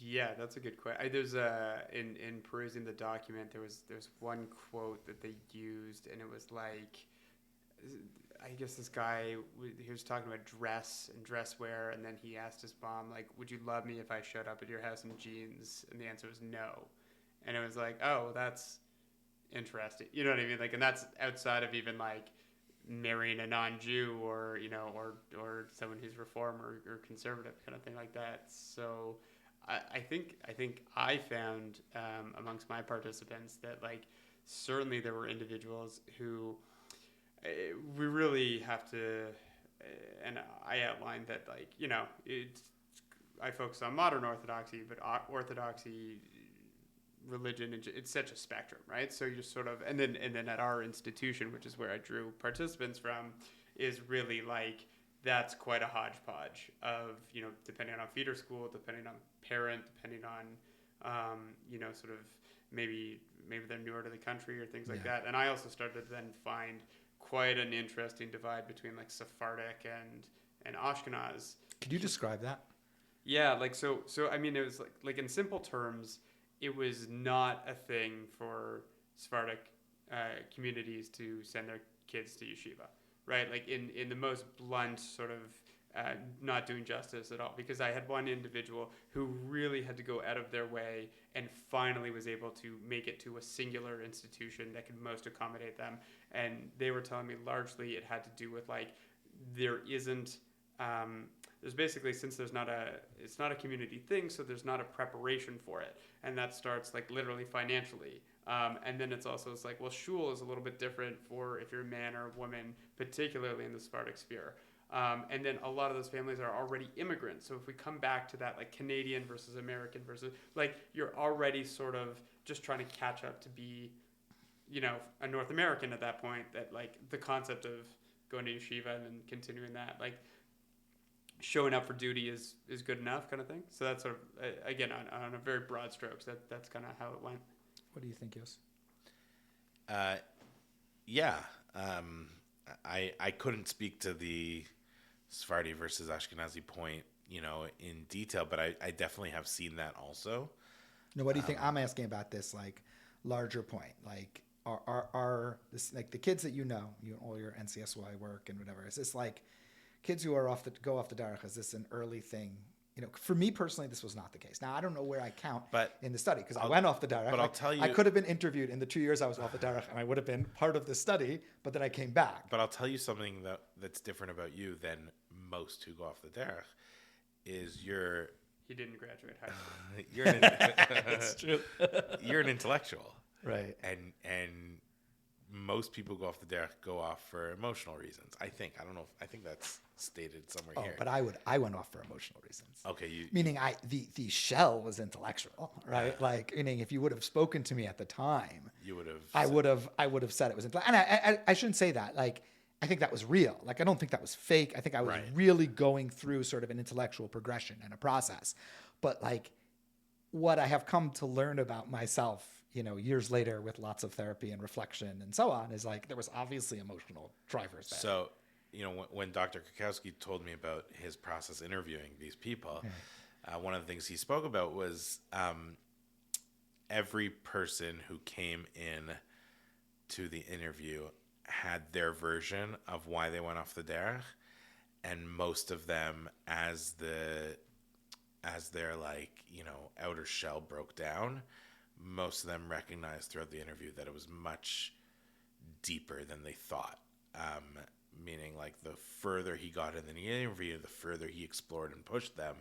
Yeah, that's a good question. There's in perusing the document, there's one quote that they used, and it was like, I guess this guy, he was talking about dress and dress wear, and then he asked his mom, like, would you love me if I showed up at your house in jeans? And the answer was no. And it was like, oh, that's interesting. You know what I mean? Like, and that's outside of even like marrying a non-Jew or someone who's reform or conservative, kind of thing like that. So I think I found amongst my participants that like certainly there were individuals who we really have to, and I outlined that like I focus on modern Orthodoxy, but Orthodoxy religion, it's such a spectrum, right? So you're sort of, and then at our institution, which is where I drew participants from, is really like that's quite a hodgepodge of, depending on feeder school, depending on parent, depending on, sort of maybe they're newer to the country or things like that. And I also started to then find quite an interesting divide between like Sephardic and Ashkenaz. Could you describe that? Yeah, like so it was like in simple terms, it was not a thing for Sephardic communities to send their kids to yeshiva, right? Like in the most blunt sort of not doing justice at all, because I had one individual who really had to go out of their way and finally was able to make it to a singular institution that could most accommodate them. And they were telling me largely it had to do with like there isn't there's basically, since it's not a community thing, so there's not a preparation for it, and that starts like literally financially. And then it's like, well, shul is a little bit different for if you're a man or a woman, particularly in the Sephardic sphere. And then a lot of those families are already immigrants. So if we come back to that, like Canadian versus American versus, like, you're already sort of just trying to catch up to be, a North American at that point, that like the concept of going to yeshiva and then continuing that, like showing up for duty is good enough kind of thing. So that's sort of, again, on a very broad strokes, that's kind of how it went. What do you think, Yos? I couldn't speak to the Sephardi versus Ashkenazi point, in detail, but I definitely have seen that also. No, what do you think? I'm asking about this like larger point. Like, are this like the kids that all your NCSY work and whatever? Is this like kids who are go off the derech? Is this an early thing? For me personally, this was not the case. Now, I don't know where I count in the study, because I went off the derech. But I'll tell you, I could have been interviewed in the 2 years I was off the derech, and I would have been part of the study, but then I came back. But I'll tell you something that's different about you than most who go off the derech is He didn't graduate high school. That's true. You're an intellectual. Right. And most people who go off the derech go off for emotional reasons. I think. I don't know. I think that's stated somewhere here. But I went off for emotional reasons. Okay. Meaning the shell was intellectual, right? Like, meaning if you would have spoken to me at the time, You would have. I would have said it was intellectual. And I shouldn't say that. Like, I think that was real. Like, I don't think that was fake. I think I was Right. really going through sort of an intellectual progression and a process. But like, what I have come to learn about myself, years later with lots of therapy and reflection and so on, is like, there was obviously emotional drivers there. So, when Dr. Krakowski told me about his process interviewing these people, one of the things he spoke about was every person who came in to the interview had their version of why they went off the derech, and most of them, as their outer shell broke down, most of them recognized throughout the interview that it was much deeper than they thought. Meaning, like, the further he got in the interview, the further he explored and pushed them,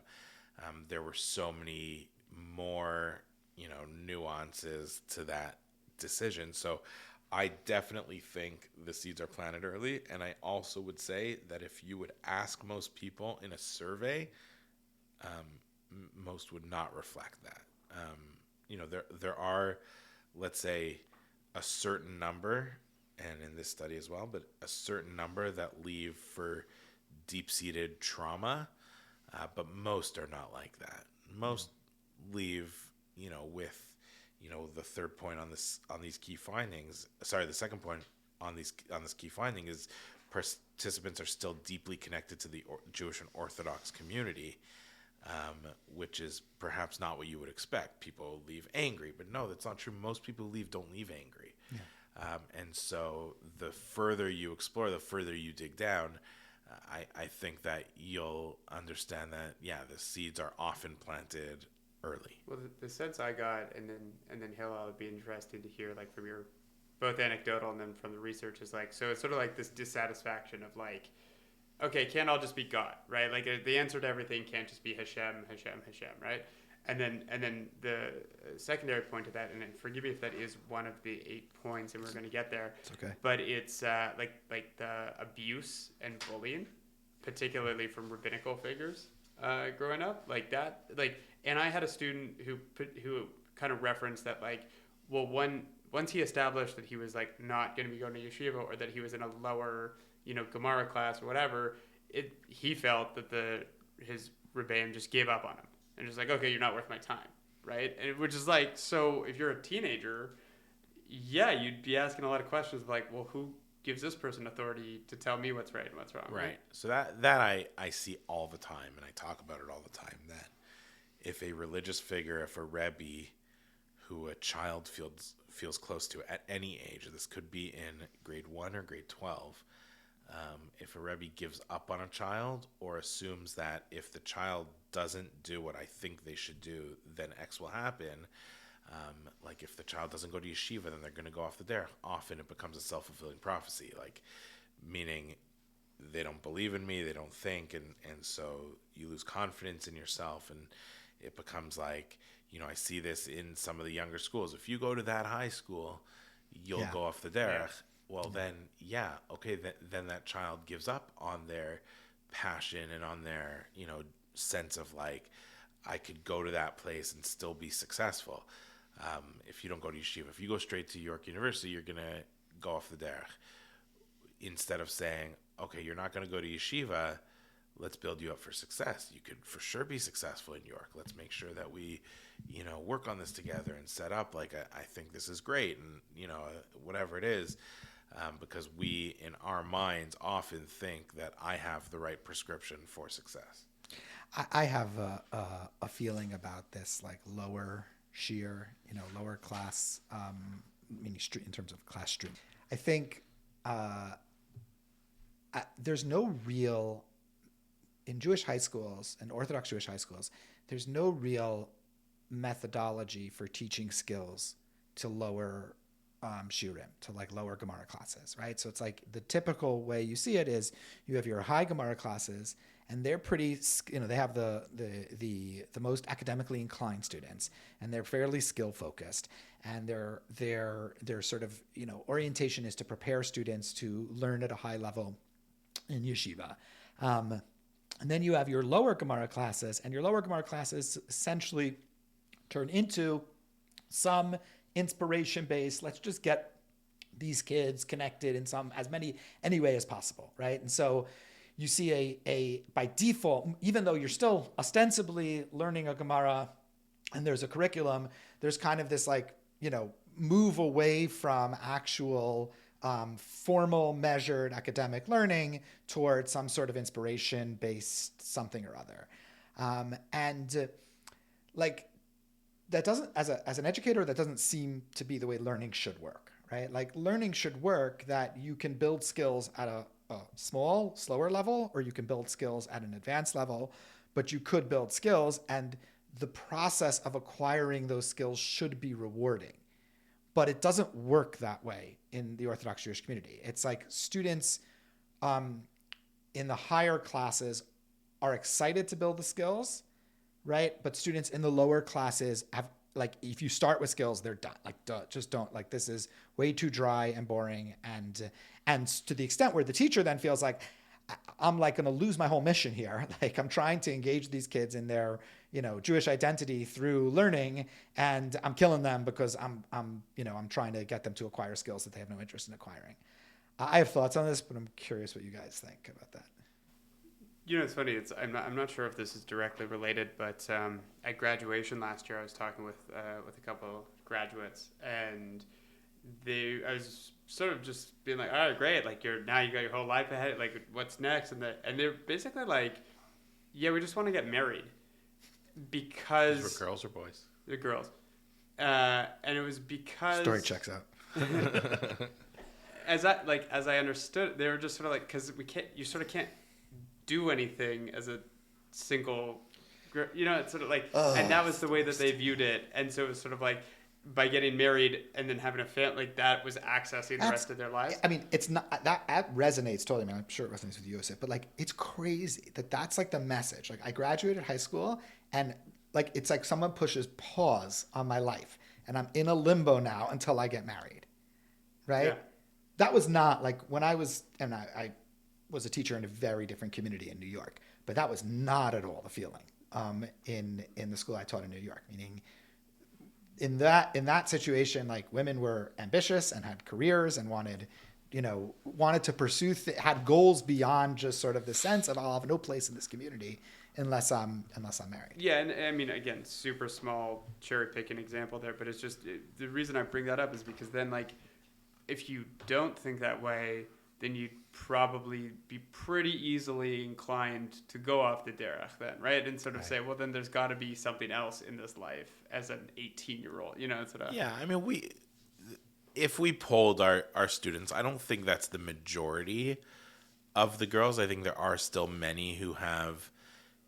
there were so many more, nuances to that decision. So I definitely think the seeds are planted early. And I also would say that if you would ask most people in a survey, most would not reflect that. There are, let's say, a certain number, and in this study as well, but a certain number that leave for deep-seated trauma, but most are not like that. Most leave, with, the third point on these key findings. Sorry, the second point on this key finding is participants are still deeply connected to the Jewish and Orthodox community, which is perhaps not what you would expect. People leave angry, but no, that's not true. Most people who leave don't leave angry. Yeah. And so the further you explore, the further you dig down, I think that you'll understand that, the seeds are often planted early. Well, the sense I got, and then Hillel, would be interested to hear, like, from your both anecdotal and then from the research, is like, so it's sort of like this dissatisfaction of like, okay, it can't all just be God, right? Like, the answer to everything can't just be Hashem, right? And then the secondary point to that, and then forgive me if that is one of the 8 points, and we're going to get there. It's okay. But it's like the abuse and bullying, particularly from rabbinical figures growing up, like that. Like, and I had a student who kind of referenced that, like, well, once he established that he was like not going to be going to yeshiva, or that he was in a lower, Gemara class or whatever, he felt that his Rebbeim just gave up on him. And just like, okay, you're not worth my time, right? And which is like, so if you're a teenager, you'd be asking a lot of questions of like, well, who gives this person authority to tell me what's right and what's wrong? Right. So that I see all the time, and I talk about it all the time, that if a religious figure, if a Rabbi who a child feels close to at any age, this could be in grade 1 or grade 12, if a Rebbe gives up on a child or assumes that if the child doesn't do what I think they should do, then X will happen. Like, if the child doesn't go to yeshiva, then they're going to go off the derech. Often it becomes a self-fulfilling prophecy, like, meaning they don't believe in me, they don't think, and so you lose confidence in yourself, and it becomes like, I see this in some of the younger schools. If you go to that high school, you'll go off the derech. Well, then, then that child gives up on their passion and on their, sense of like, I could go to that place and still be successful. If you don't go to yeshiva, if you go straight to York University, you're going to go off the derech. Instead of saying, okay, you're not going to go to yeshiva, let's build you up for success. You could for sure be successful in York. Let's make sure that we, work on this together and set up like, I think this is great, and, whatever it is. Because we, in our minds, often think that I have the right prescription for success. I have a feeling about this, like, lower sheer, lower class, meaning street in terms of class stream. I think there's no real, in Jewish high schools and Orthodox Jewish high schools, there's no real methodology for teaching skills to lower shiurim, to like lower Gemara classes, right? So it's like the typical way you see it is you have your high Gemara classes, and they're pretty, they have the most academically inclined students, and they're fairly skill focused, and their sort of, orientation is to prepare students to learn at a high level in yeshiva. And then you have your lower Gemara classes, and your lower Gemara classes essentially turn into some inspiration-based, let's just get these kids connected in any way as possible, right? And so you see a by default, even though you're still ostensibly learning a Gemara and there's a curriculum, there's kind of this move away from actual formal, measured academic learning towards some sort of inspiration-based something or other. That doesn't, as an educator, that doesn't seem to be the way learning should work, right? Like, learning should work that you can build skills at a small, slower level, or you can build skills at an advanced level, but you could build skills, and the process of acquiring those skills should be rewarding. But it doesn't work that way in the Orthodox Jewish community. It's like students in the higher classes are excited to build the skills, right? But students in the lower classes have, if you start with skills, they're done. Just don't. This is way too dry and boring. And to the extent where the teacher then feels like, I'm going to lose my whole mission here. I'm trying to engage these kids in their, Jewish identity through learning, and I'm killing them because I'm trying to get them to acquire skills that they have no interest in acquiring. I have thoughts on this, but I'm curious what you guys think about that. It's funny. I'm not sure if this is directly related, but at graduation last year, I was talking with a couple graduates, and I was sort of just being like, "All right, great! You got your whole life ahead. What's next?" And they're basically like, "Yeah, we just want to get married," because These were girls or boys? They're girls, and it was because story checks out. As I understood, they were just sort of because you sort of can't do anything as a single, it's sort of and that was the way that they viewed it. And so it was sort of by getting married and then having a family, that was accessing the rest of their lives. I mean, it's not, that resonates totally. I mean, I'm sure it resonates with Yosef, but it's crazy that's the message. I graduated high school, and it's like someone pushes pause on my life, and I'm in a limbo now until I get married. Right. Yeah. That was not when I was, and I was a teacher in a very different community in New York, but that was not at all the feeling in the school I taught in New York. Meaning, in that situation, women were ambitious and had careers and wanted to pursue, had goals beyond just sort of the sense of, I'll have no place in this community unless I'm married. Yeah, and I mean, again, super small cherry picking example there, but it's just the reason I bring that up is because then if you don't think that way, then you'd probably be pretty easily inclined to go off the derech then, right? And sort of say, well, then there's got to be something else in this life as an 18-year-old, sort of. Yeah, I mean, if we polled our students, I don't think that's the majority of the girls. I think there are still many who have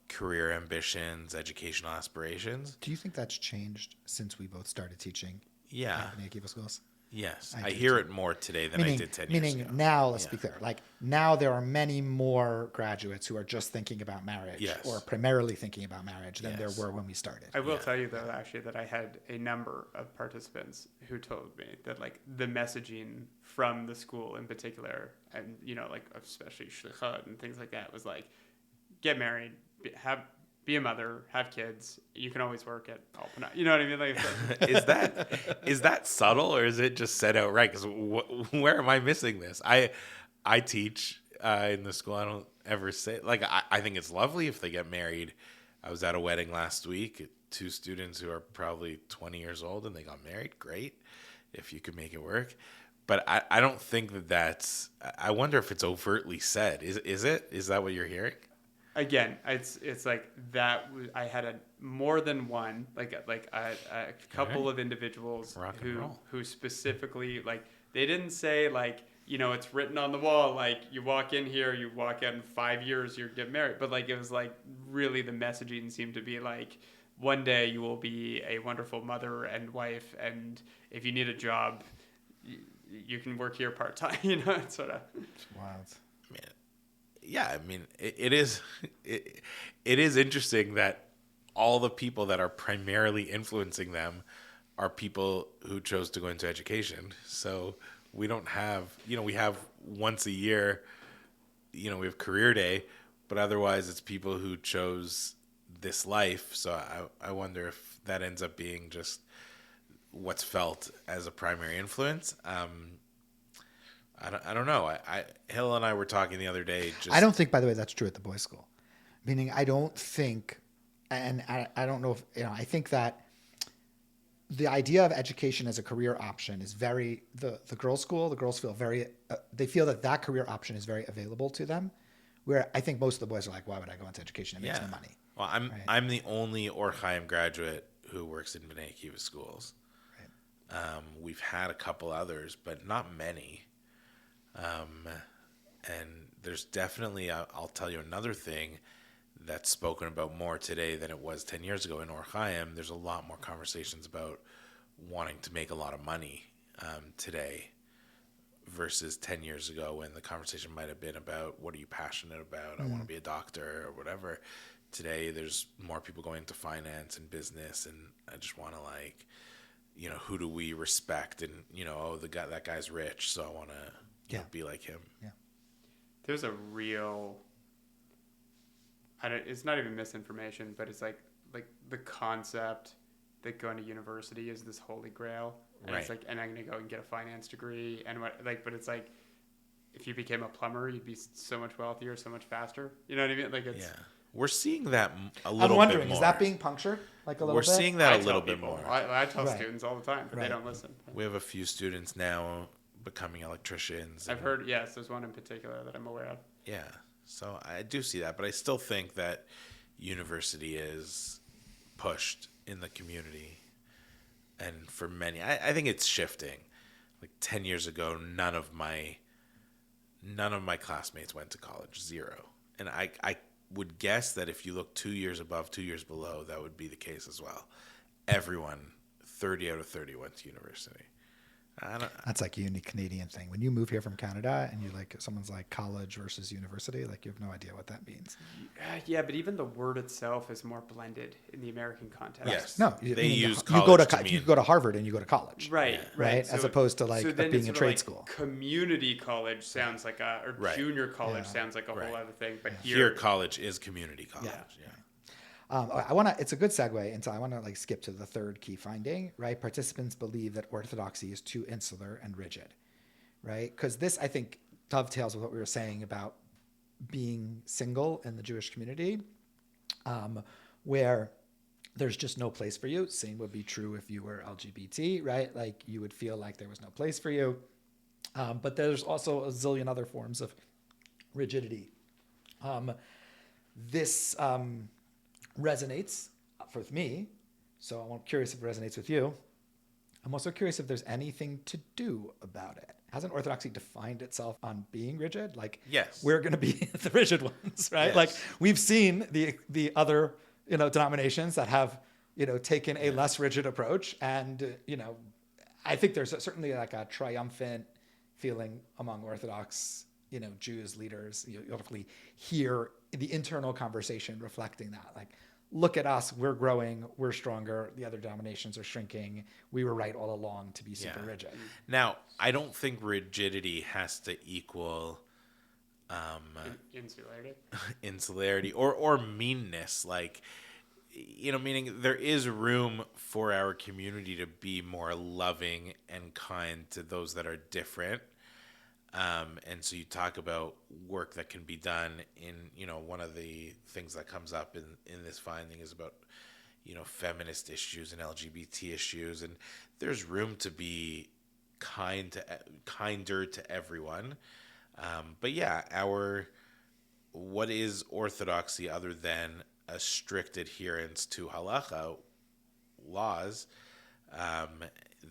career ambitions, educational aspirations. Do you think that's changed since we both started teaching? Yeah. In Akiva schools? Yes, I hear it more today than I did 10 years ago. Meaning now, let's be clear, now there are many more graduates who are just thinking about marriage or primarily thinking about marriage than there were when we started. I will tell you, though, actually, that I had a number of participants who told me that, the messaging from the school in particular, and, especially shlichut and things like that, was get married, be a mother, have kids. You can always work at Alpena. You know what I mean? Is that subtle, or is it just said outright? Because where am I missing this? I teach in the school. I don't ever say I think it's lovely if they get married. I was at a wedding last week. 2 students who are probably 20 years old and they got married. Great, if you could make it work. But I don't think that's. I wonder if it's overtly said. Is it? Is that what you're hearing? Again, it's that I had more than one, a couple of individuals who specifically they didn't say it's written on the wall you walk in here, you walk out in 5 years, you get married, but it was really the messaging seemed to be one day you will be a wonderful mother and wife, and if you need a job, you can work here part time. It's sort of. It's wild. Man. yeah, I mean, it is it is interesting that all the people that are primarily influencing them are people who chose to go into education. So we don't have, we have once a year, we have career day, but otherwise it's people who chose this life. So I wonder if that ends up being just what's felt as a primary influence. I don't know. Hill and I were talking the other day. I don't think, by the way, that's true at the boys' school. Meaning, I don't think, and I don't know if, I think that the idea of education as a career option is very, the girls' school, the girls feel very, they feel that career option is very available to them. Where I think most of the boys are like, why would I go into education? It makes no money. Well, I'm the only Or Chaim graduate who works in B'nai Akiva schools. Right. We've had a couple others, but not many. And there's definitely, I'll tell you another thing that's spoken about more today than it was 10 years ago in Or Chaim. There's a lot more conversations about wanting to make a lot of money today versus 10 years ago when the conversation might have been about what are you passionate about? I want to be a doctor or whatever. Today, there's more people going into finance and business, and I just want to who do we respect? And, that guy's rich, so I want to be like him. Yeah. There's a real, it's not even misinformation, but it's like the concept that going to university is this holy grail. And right. It's like, and I'm going to go and get a finance degree. And but it's like, if you became a plumber, you'd be so much wealthier, so much faster. You know what I mean? Like it's. Yeah. We're seeing that a little bit more. I'm wondering, is that being punctured like a little bit? We're seeing that a little bit more. I tell students all the time, but they don't listen. We have a few students now becoming electricians. I've heard, yes, there's one in particular that I'm aware of. Yeah. So I do see that, but I still think that university is pushed in the community. And for many, I think it's shifting. Like 10 years ago, none of my classmates went to college, zero. And I would guess that if you look 2 years above, 2 years below, that would be the case as well. Everyone, 30 out of 30 went to university. That's like a unique Canadian thing. When you move here from Canada and you someone's like college versus university, like you have no idea what that means. Yeah, but even the word itself is more blended in the American context. Yes. No, they use college you go to Harvard and you go to college. Right. Right. So, as opposed to being a trade school. Community college sounds like junior college sounds like a whole other thing. But here college is community college. Yeah. It's a good segue I want to skip to the third key finding, right? Participants believe that orthodoxy is too insular and rigid, right? Because this, I think, dovetails with what we were saying about being single in the Jewish community, where there's just no place for you. Same would be true if you were LGBT, right? Like you would feel like there was no place for you. But there's also a zillion other forms of rigidity. This resonates with me, so I'm curious if it resonates with you. I'm also curious if there's anything to do about it. Hasn't Orthodoxy defined itself on being rigid? Yes, we're going to be the rigid ones, right? Yes. We've seen the other denominations that have taken a less rigid approach, and I think there's certainly a triumphant feeling among Orthodox Jews leaders. You definitely hear the internal conversation reflecting that. Look at us, we're growing, we're stronger, the other denominations are shrinking. We were right all along to be super rigid. Now, I don't think rigidity has to equal insularity or meanness. Meaning there is room for our community to be more loving and kind to those that are different. And so you talk about work that can be done in, one of the things that comes up in this finding is about, feminist issues and LGBT issues. And there's room to be kinder to everyone. But yeah, what is orthodoxy other than a strict adherence to halacha laws?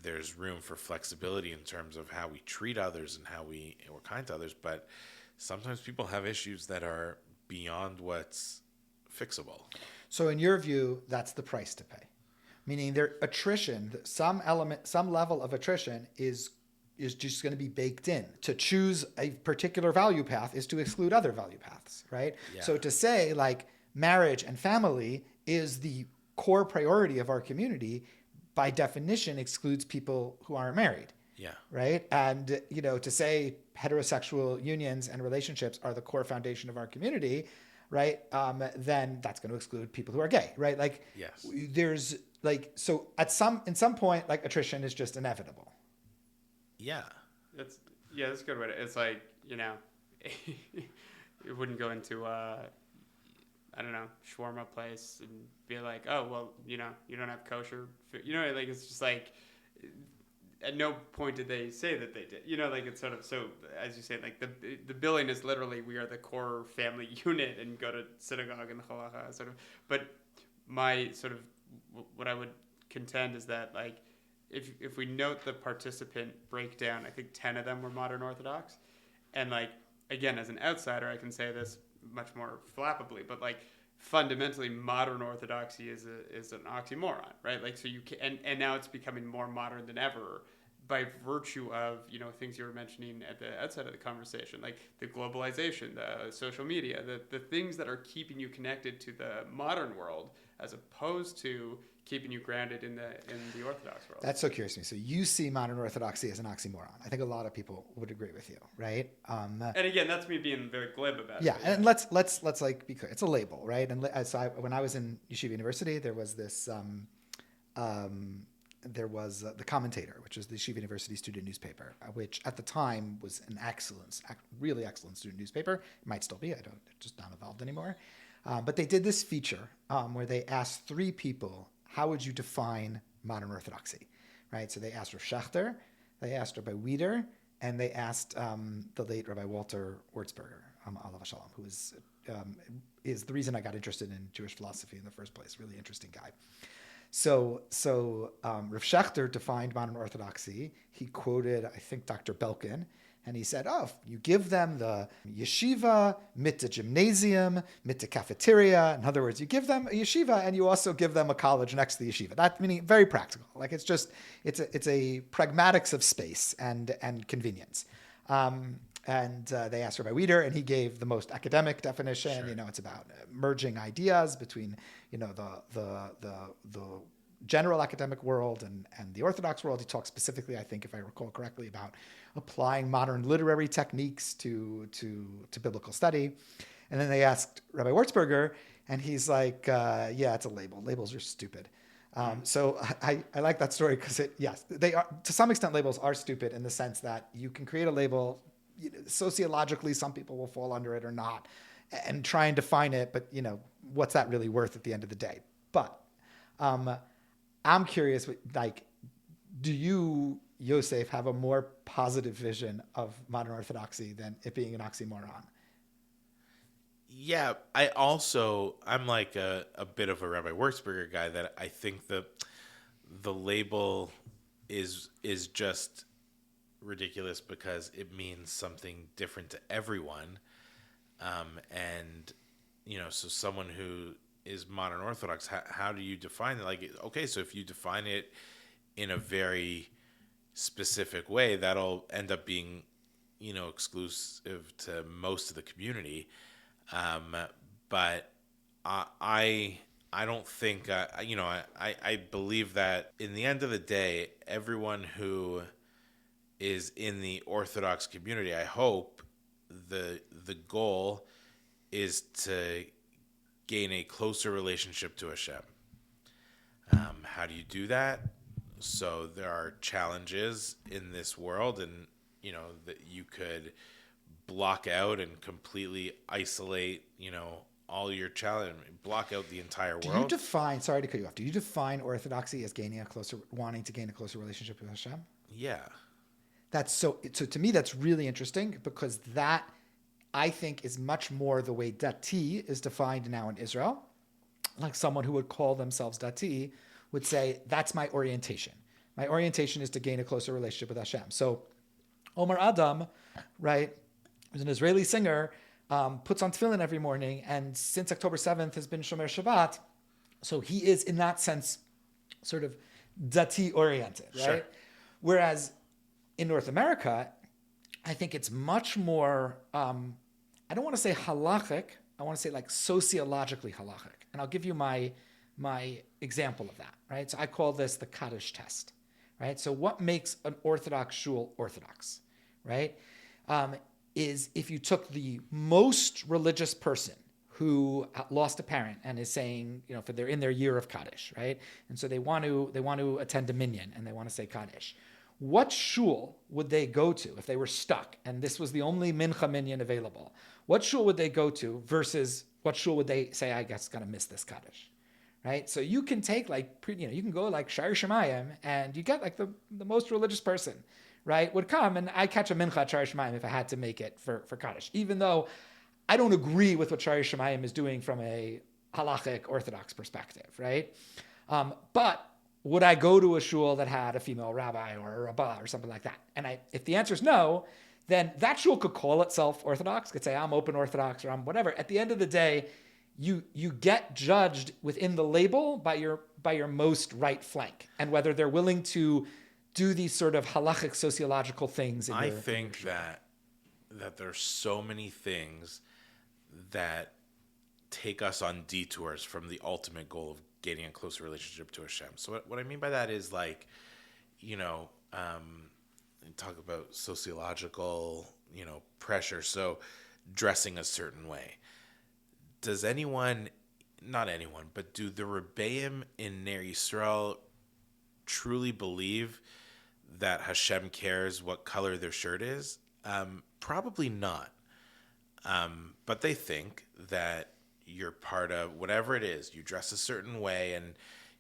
There's room for flexibility in terms of how we treat others and how we're kind to others, but sometimes people have issues that are beyond what's fixable. So in your view, that's the price to pay. Meaning some level of attrition is is just going to be baked in. To choose a particular value path is to exclude other value paths, right? Yeah. So to say like marriage and family is the core priority of our community, by definition excludes people who aren't married. Yeah. Right. And, to say heterosexual unions and relationships are the core foundation of our community, right, then that's going to exclude people who are gay, right? Like, Yes. there's like, so in some point, like attrition is just inevitable. Yeah. That's a good way to, it's like, it wouldn't go into, I don't know, shawarma place and be like, oh, well, you don't have kosher food. Like, it's just like, at no point did they say that they did. Like, it's sort of, so as you say, like the billing is literally, we are the core family unit and go to synagogue and halacha sort of. But my sort of, what I would contend is that, like, if we note the participant breakdown, I think 10 of them were modern Orthodox. And like, again, as an outsider, I can say this much more flappably, but like, fundamentally modern Orthodoxy is an oxymoron, right? Like, so you can, and now it's becoming more modern than ever by virtue of things you were mentioning at the outside of the conversation, like the globalization, the social media, the things that are keeping you connected to the modern world as opposed to keeping you grounded in the Orthodox world. That's so curious to me. So you see modern Orthodoxy as an oxymoron. I think a lot of people would agree with you, right? And again, that's me being very glib about it. Yeah, and let's like be clear. It's a label, right? And so when I was in Yeshiva University, there was this the Commentator, which is the Yeshiva University student newspaper, which at the time was an really excellent student newspaper. It might still be. It's just not evolved anymore. But they did this feature where they asked 3 people, how would you define modern Orthodoxy, right? So they asked Rav Schechter, they asked Rabbi Wieder, and they asked the late Rabbi Walter Wurzburger, alav shalom, who is the reason I got interested in Jewish philosophy in the first place. Really interesting guy. So Rav Schechter defined modern Orthodoxy. He quoted, I think, Dr. Belkin, and he said, you give them the yeshiva, mit the gymnasium, mit the cafeteria. In other words, you give them a yeshiva and you also give them a college next to the yeshiva. That meaning very practical. Like, it's a pragmatics of space and convenience. And they asked Rabbi Wieder, and he gave the most academic definition. Sure. It's about merging ideas between, the general academic world and the Orthodox world. He talked specifically, I think, if I recall correctly, about applying modern literary techniques to biblical study. And then they asked Rabbi Wurzburger, and he's like, it's a label. Labels are stupid. So I like that story because they are, to some extent, labels are stupid in the sense that you can create a label. Sociologically, some people will fall under it or not, and try and define it. But what's that really worth at the end of the day? But I'm curious, like, do you, Yosef, have a more positive vision of modern Orthodoxy than it being an oxymoron? Yeah, I'm like a bit of a Rabbi Wurzburger guy, that I think the label is just ridiculous because it means something different to everyone. And, so someone who is modern Orthodox, how do you define it? Like, okay, so if you define it in a very specific way, that'll end up being, exclusive to most of the community. But I don't think, I believe that in the end of the day, everyone who is in the Orthodox community, I hope the goal is to gain a closer relationship to Hashem. How do you do that? So there are challenges in this world, and that you could block out and completely isolate, all your challenge, block out the entire world. Do you define? Sorry to cut you off. Do you define Orthodoxy as wanting to gain a closer relationship with Hashem? Yeah. That's so to me, that's really interesting, because that, I think, is much more the way dati is defined now in Israel. Like, someone who would call themselves dati would say, that's my orientation. My orientation is to gain a closer relationship with Hashem. So Omar Adam, right, who's an Israeli singer, puts on tefillin every morning, and since October 7th has been Shomer Shabbat, so he is, in that sense, sort of dati oriented, right? Sure. Whereas in North America, I think it's much more, I don't want to say halachic, I want to say like sociologically halachic. And I'll give you my example of that, right? So I call this the Kaddish test, right? So what makes an Orthodox shul Orthodox, right? Is if you took the most religious person who lost a parent and is saying, you know, they're in their year of Kaddish, right? And so they want to attend a minyan and they want to say Kaddish. What shul would they go to if they were stuck and this was the only mincha minyan available? What shul would they go to versus what shul would they say, I guess, gonna miss this Kaddish, right? So you can take you can go like Sha'ar Shemayim and you get like the most religious person, right, would come and I catch a mincha at Sha'ar Shemayim if I had to make it for Kaddish, even though I don't agree with what Sha'ar Shemayim is doing from a halachic Orthodox perspective, right? But would I go to a shul that had a female rabbi or a rabbah or something like that? And if the answer is no, then that shul could call itself Orthodox, could say I'm open Orthodox or I'm whatever. At the end of the day, you get judged within the label by your most right flank and whether they're willing to do these sort of halachic sociological things. I think that there's so many things that take us on detours from the ultimate goal of gaining a closer relationship to Hashem. So what I mean by that is like, talk about sociological, pressure. So dressing a certain way. Does anyone, not anyone, but do the Rebbeim in Ner Yisrael truly believe that Hashem cares what color their shirt is? Probably not. But they think that you're part of whatever it is. You dress a certain way and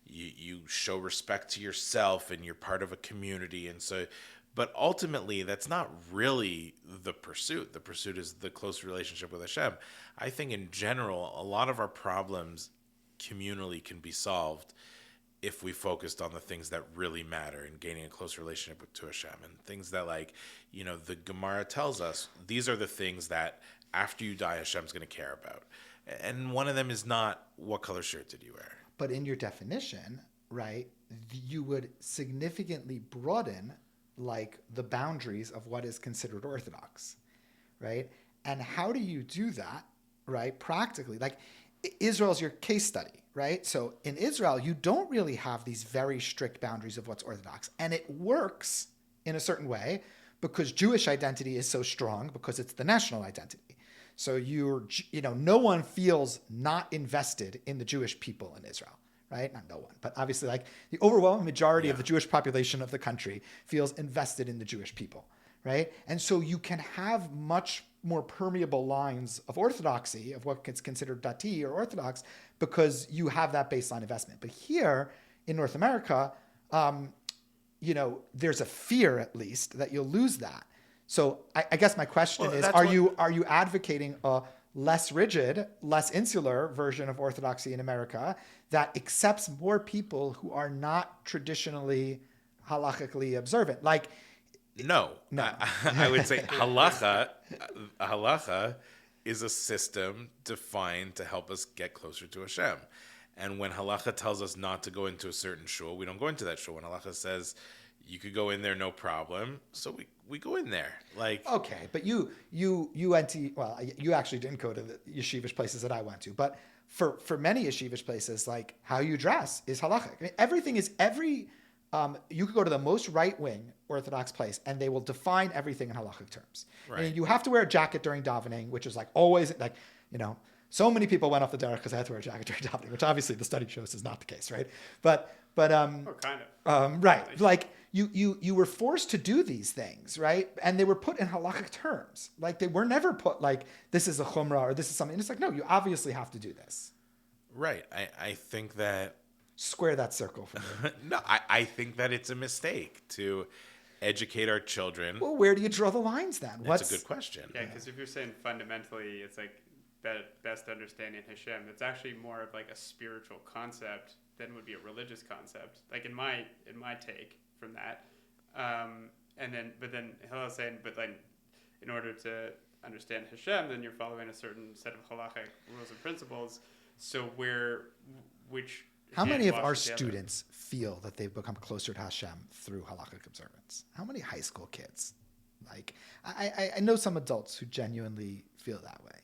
you show respect to yourself and you're part of a community. And so, but ultimately that's not really the pursuit. The pursuit is the close relationship with Hashem. I think in general, a lot of our problems communally can be solved if we focused on the things that really matter in gaining a close relationship to Hashem, and things that the Gemara tells us, these are the things that after you die, Hashem's going to care about. And one of them is not what color shirt did you wear. But in your definition, right, you would significantly broaden the boundaries of what is considered Orthodox, right? And how do you do that, right, practically? Israel's your case study, right? So in Israel, you don't really have these very strict boundaries of what's Orthodox. And it works in a certain way because Jewish identity is so strong because it's the national identity. So no one feels not invested in the Jewish people in Israel, right? Not no one, but obviously the overwhelming majority of the Jewish population of the country feels invested in the Jewish people, right? And so you can have much more permeable lines of orthodoxy, of what gets considered dati or Orthodox, because you have that baseline investment. But here in North America, there's a fear at least that you'll lose that. So I guess my question is, are you advocating a less rigid, less insular version of Orthodoxy in America that accepts more people who are not traditionally halachically observant? No. I would say halacha is a system defined to help us get closer to Hashem. And when halacha tells us not to go into a certain shul, we don't go into that shul. When halacha says you could go in there, no problem, so we go in there. Okay, but you went to, you actually didn't go to the yeshivish places that I went to, but for many yeshivish places, how you dress is halachic. I mean, everything is you could go to the most right-wing Orthodox place and they will define everything in halachic terms. Right. I mean, you have to wear a jacket during davening, which is always so many people went off the derech because I had to wear a jacket during davening, which obviously the study shows is not the case, right? But kind of. Right. You were forced to do these things, right? And they were put in halachic terms. They were never put this is a chumrah or this is something. It's no, you obviously have to do this. Right. I think that... Square that circle for me. No, I think that it's a mistake to educate our children. Well, where do you draw the lines then? That's a good question. Yeah, because if you're saying fundamentally it's best understanding Hashem, it's actually more of a spiritual concept than would be a religious concept. In my take from that, but then Hillel's saying, in order to understand Hashem, then you're following a certain set of halachic rules and principles. So which How many of hand our wash together. students feel that they've become closer to Hashem through halakhic observance? How many high school kids? Like, I know some adults who genuinely feel that way.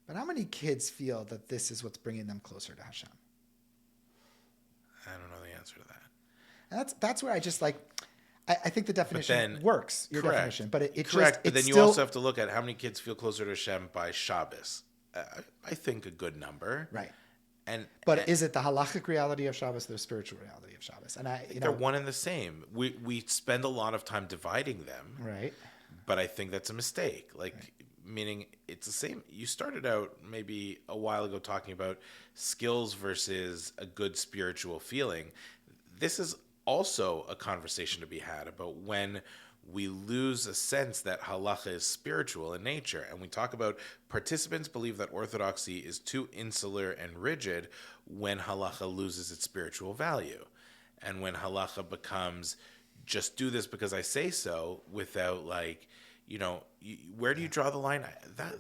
But how many kids feel that this is what's bringing them closer to Hashem? I don't know the answer to that. And that's where I just like, I think the definition works, your correct. definition, but it correct. just, But then it's you still, also have to look at how many kids feel closer to Hashem by Shabbos. I think a good number. right. But Is it the halachic reality of Shabbos, or the spiritual reality of Shabbos? And they're one and the same. We spend a lot of time dividing them. right. But I think that's a mistake. Like, meaning it's the same. You started out maybe a while ago talking about skills versus a good spiritual feeling. This is also a conversation to be had about when we lose a sense that halacha is spiritual in nature. And we talk about participants believe that orthodoxy is too insular and rigid when halacha loses its spiritual value. And when halacha becomes just do this because I say so without like, where do you draw the line?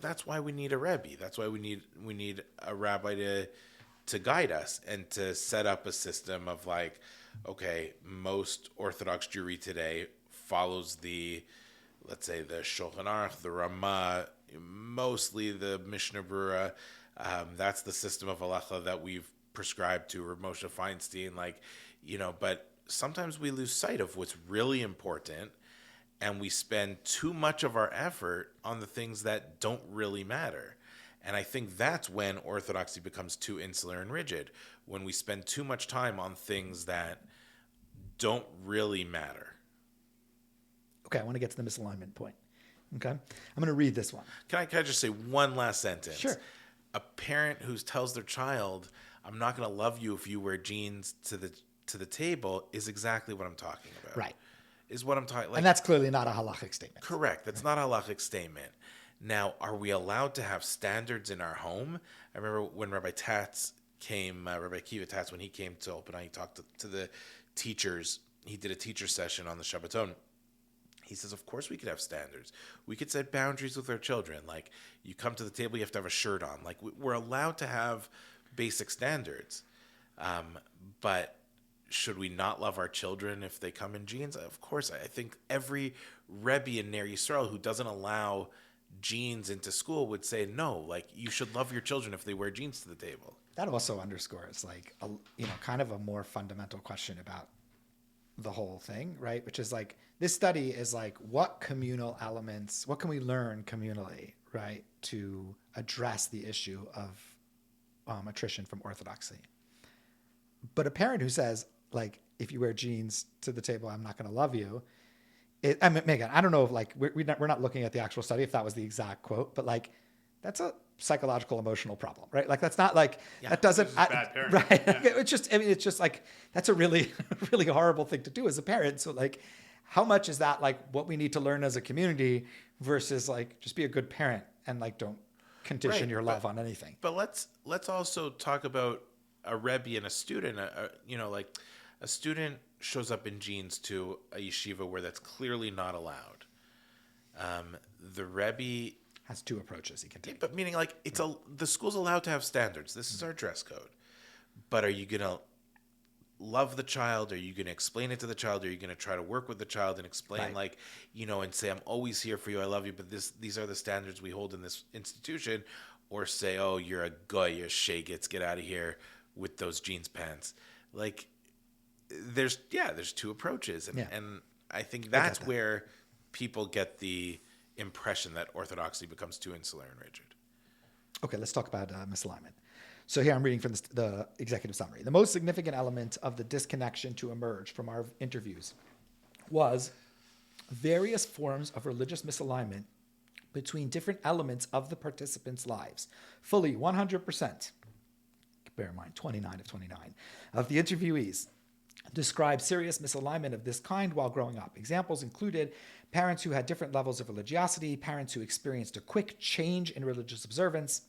That's why we need a Rebbe. That's why we need a rabbi to guide us and to set up a system of like, okay, most Orthodox Jewry today follows let's say the Shulchan Aruch, the Ramah, mostly the Mishnah Berurah. That's the system of halacha that we've prescribed to Rav Moshe Feinstein. But sometimes we lose sight of what's really important, and we spend too much of our effort on the things that don't really matter. And I think that's when orthodoxy becomes too insular and rigid, when we spend too much time on things that don't really matter. Okay, I want to get to the misalignment point. Okay, I'm going to read this one. Can I just say one last sentence? Sure. A parent who tells their child, "I'm not going to love you if you wear jeans to the table," is exactly what I'm talking about. Right. Is what I'm talking. Like, And that's clearly not a halachic statement. correct. That's not a halachic statement. Now, are we allowed to have standards in our home? I remember when Rabbi Tatz came, Rabbi Akiva Tatz, when he came to Open, he talked to the teachers. He did a teacher session on the Shabbaton. He says, of course we could have standards. We could set boundaries with our children. Like, you come to the table, you have to have a shirt on. Like, we're allowed to have basic standards. But should we not love our children if they come in jeans? Of course. I think every Rebbe in Ner Yisrael who doesn't allow jeans into school would say, no, like, you should love your children if they wear jeans to the table. That also underscores like kind of a more fundamental question about the whole thing, right? Which is like, this study is like, what communal elements, what can we learn communally, right, to address the issue of attrition from orthodoxy? But a parent who says, like, if you wear jeans to the table, I'm not going to love you. I mean, Megan, I don't know if like we're not looking at the actual study if that was the exact quote, but like, that's a psychological emotional problem, right? Like, that's not like that doesn't This is bad parenting. right. Yeah. It's just like, that's a really really horrible thing to do as a parent. So like, how much is that like what we need to learn as a community versus like just be a good parent and like don't condition Right, your love on anything. But let's also talk about a Rebbe and a student. Like a student shows up in jeans to a yeshiva where that's clearly not allowed. The Rebbe Has two approaches he can take. but meaning like the school's allowed to have standards. This is our dress code. But are you gonna love the child? Are you gonna explain it to the child? Are you gonna try to work with the child and explain Right. and say, I'm always here for you, I love you, but these are the standards we hold in this institution, or say, oh, you're a guy, you're a shagets, get out of here with those jeans pants. Like there's two approaches. And I think that's where people get the impression that orthodoxy becomes too insular and rigid. Okay, let's talk about misalignment. So here I'm reading from the executive summary. The most significant element of the disconnection to emerge from our interviews was various forms of religious misalignment between different elements of the participants' lives. Fully 100%, bear in mind 29 of 29, of the interviewees described serious misalignment of this kind while growing up. Examples included parents who had different levels of religiosity, parents who experienced a quick change in religious observance,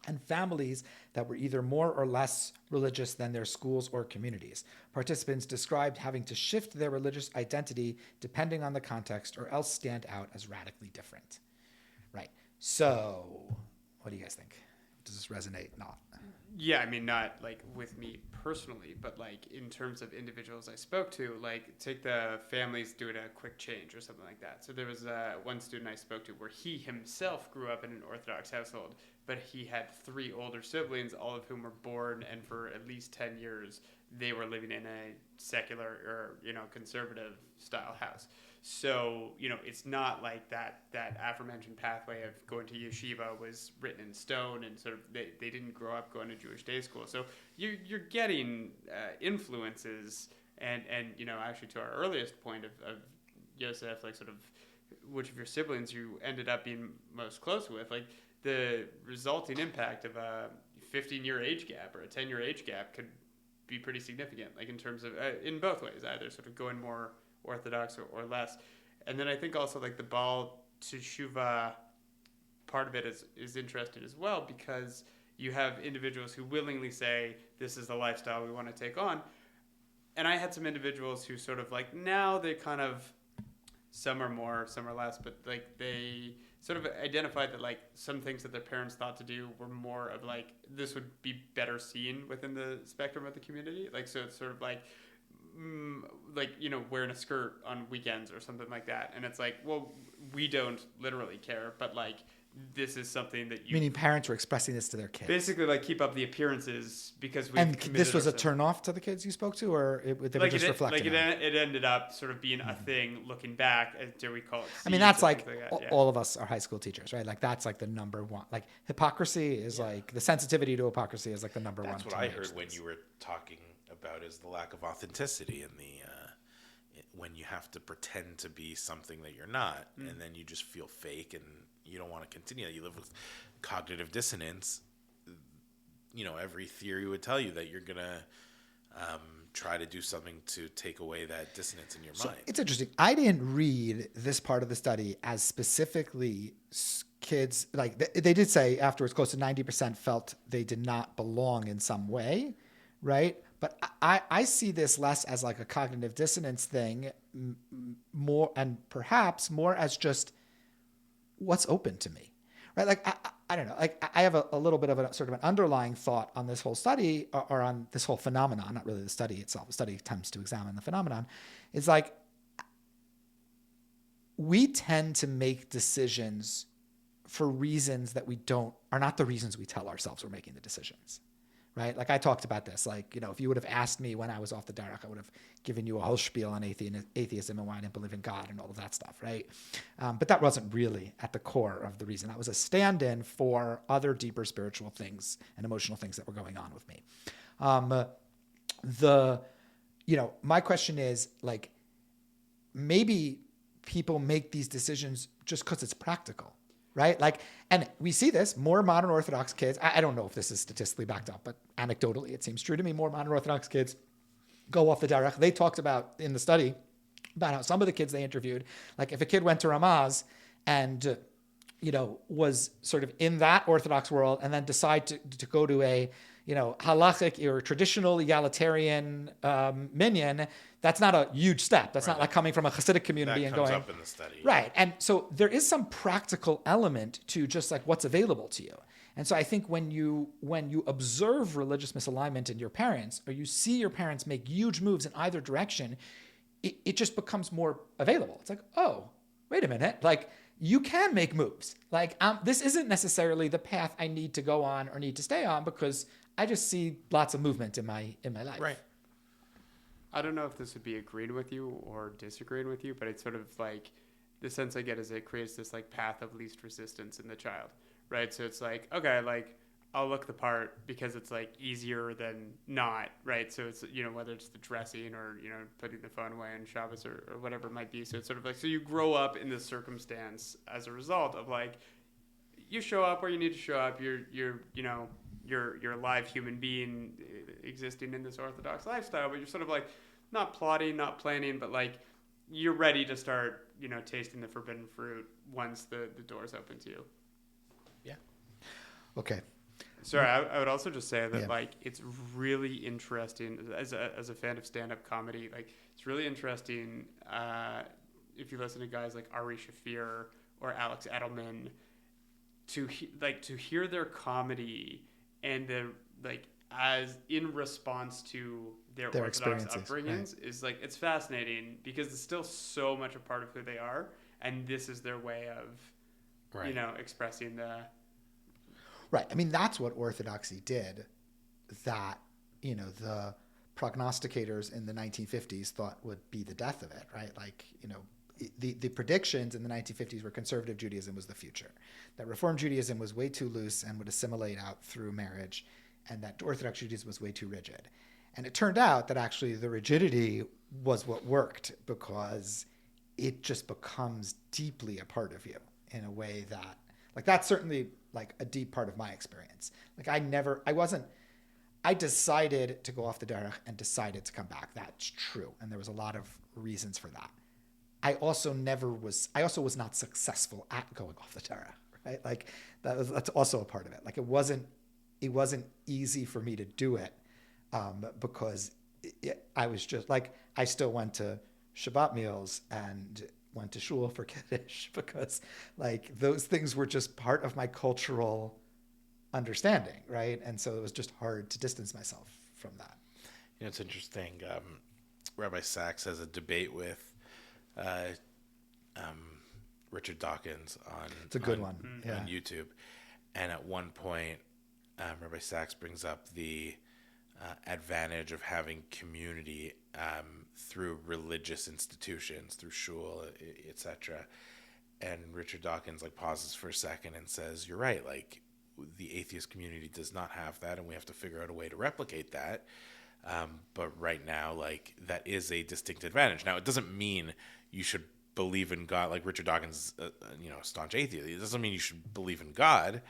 and families that were either more or less religious than their schools or communities. Participants described having to shift their religious identity depending on the context or else stand out as radically different. Right. So, what do you guys think? does this resonate? Not. Yeah, I mean, not like with me personally, but like in terms of individuals I spoke to, like take the families doing a quick change or something like that. So there was one student I spoke to where he himself grew up in an Orthodox household, but he had 3 older siblings, all of whom were born, and for at least 10 years, they were living in a secular or, conservative style house. So, it's not like that aforementioned pathway of going to yeshiva was written in stone, and sort of they didn't grow up going to Jewish day school. So you're getting influences and actually to our earliest point of Yosef, like sort of which of your siblings you ended up being most close with, like the resulting impact of a 15-year age gap or a 10-year age gap could be pretty significant, like in terms of in both ways, either sort of going more Orthodox or less. And then I think also like the Baal Teshuva part of it is interesting as well, because you have individuals who willingly say, this is the lifestyle we want to take on. And I had some individuals who sort of like, now they kind of, some are more, some are less, but like they sort of identified that like some things that their parents thought to do were more of like, this would be better seen within the spectrum of the community. Like, so it's sort of like wearing a skirt on weekends or something like that. And it's like, well, we don't literally care, but like, this is something that you... Meaning parents were expressing this to their kids. Basically, like, keep up the apperences because we... And this was a turn-off to the kids you spoke to, or they were just reflecting on it? It ended up sort of being a thing looking back, do we call it... I mean, that's like all of us are high school teachers, right? Like, that's like the number one. Like, hypocrisy is like... The sensitivity to hypocrisy is like the number one. That's what I heard when you were talking about is the lack of authenticity in the... when you have to pretend to be something that you're not, and then you just feel fake and you don't want to continue. You live with cognitive dissonance. Every theory would tell you that you're going to try to do something to take away that dissonance in your mind. It's interesting. I didn't read this part of the study as specifically kids, like they did say afterwards close to 90% felt they did not belong in some way, right? But I see this less as like a cognitive dissonance thing, more and perhaps more as just what's open to me, right? Like, I don't know, like I have a little bit of a sort of an underlying thought on this whole study or on this whole phenomenon, not really the study itself. The study attempts to examine the phenomenon. It's like we tend to make decisions for reasons that are not the reasons we tell ourselves we're making the decisions. Right? Like I talked about this, like, if you would have asked me when I was off the Derech, I would have given you a whole spiel on atheism and why I didn't believe in God and all of that stuff, right? But that wasn't really at the core of the reason. That was a stand-in for other deeper spiritual things and emotional things that were going on with me. My question is like, maybe people make these decisions just because it's practical. Right? Like, and we see this, more modern Orthodox kids, I don't know if this is statistically backed up, but anecdotally, it seems true to me, more modern Orthodox kids go off the Derech. They talked about in the study about how some of the kids they interviewed, like if a kid went to Ramaz and, was sort of in that Orthodox world and then decide to go to a, halachic or traditional egalitarian minyan, that's not a huge step. That's not like coming from a Hasidic community and going... That comes up in the study. Right. And so there is some practical element to just like what's available to you. And so I think when you observe religious misalignment in your parents, or you see your parents make huge moves in either direction, it just becomes more available. It's like, oh, wait a minute. Like, you can make moves. Like, this isn't necessarily the path I need to go on or need to stay on because I just see lots of movement in my life. Right. I don't know if this would be agreeing with you or disagreeing with you, but it's sort of like the sense I get is it creates this like path of least resistance in the child, right? So it's like, okay, like I'll look the part because it's like easier than not, right? So it's, whether it's the dressing or, putting the phone away on Shabbos or whatever it might be. So it's sort of like, so you grow up in this circumstance as a result of like, you show up where you need to show up. You're a live human being existing in this Orthodox lifestyle, but you're sort of like not plotting, not planning, but like you're ready to start, tasting the forbidden fruit once the door's open to you. Yeah. Okay. Sorry, I would also just say that like it's really interesting as a fan of stand-up comedy. Like it's really interesting if you listen to guys like Ari Shafir or Alex Edelman to hear their comedy and the like as in response to their Orthodox upbringings is like, it's fascinating because it's still so much a part of who they are, and this is their way of expressing the right. I mean, that's what Orthodoxy did, that the prognosticators in the 1950s thought would be the death of it, right? Like, the predictions in the 1950s were conservative Judaism was the future, that Reform Judaism was way too loose and would assimilate out through marriage, and that Orthodox Judaism was way too rigid. And it turned out that actually the rigidity was what worked, because it just becomes deeply a part of you in a way that, like, that's certainly like a deep part of my experience. Like, I decided to go off the derech and decided to come back. That's true. And there was a lot of reasons for that. I also was not successful at going off the derech, right? Like, that's also a part of it. Like, it wasn't easy for me to do it, because I was just like, I still went to Shabbat meals and went to shul for Kiddush, because like those things were just part of my cultural understanding, right? And so it was just hard to distance myself from that. It's interesting. Rabbi Sachs has a debate with Richard Dawkins on it's a good one on YouTube, and at one point Rabbi Sachs brings up the advantage of having community through religious institutions, through shul, etc. And Richard Dawkins like pauses for a second and says, "You're right. Like, the atheist community does not have that, and we have to figure out a way to replicate that. But right now, like, that is a distinct advantage. Now, it doesn't mean you should believe in God. Like, Richard Dawkins, a staunch atheist. It doesn't mean you should believe in God.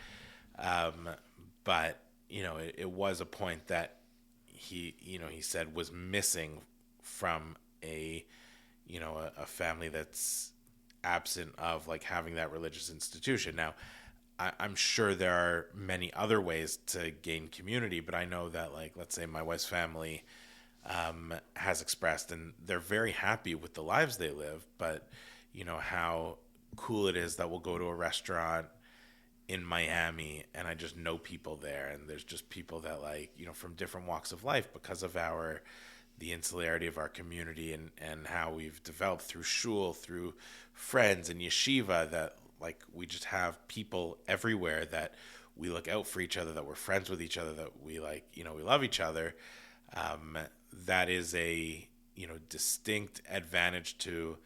But it was a point that he said was missing from a family that's absent of like having that religious institution. Now, I'm sure there are many other ways to gain community, but I know that, like, let's say my wife's family has expressed, and they're very happy with the lives they live, but how cool it is that we'll go to a restaurant in Miami and I just know people there, and there's just people that, like, from different walks of life, because of the insularity of our community and how we've developed through shul, through friends and yeshiva, that like we just have people everywhere that we look out for each other, that we're friends with each other, that we like, we love each other. That is a, distinct advantage to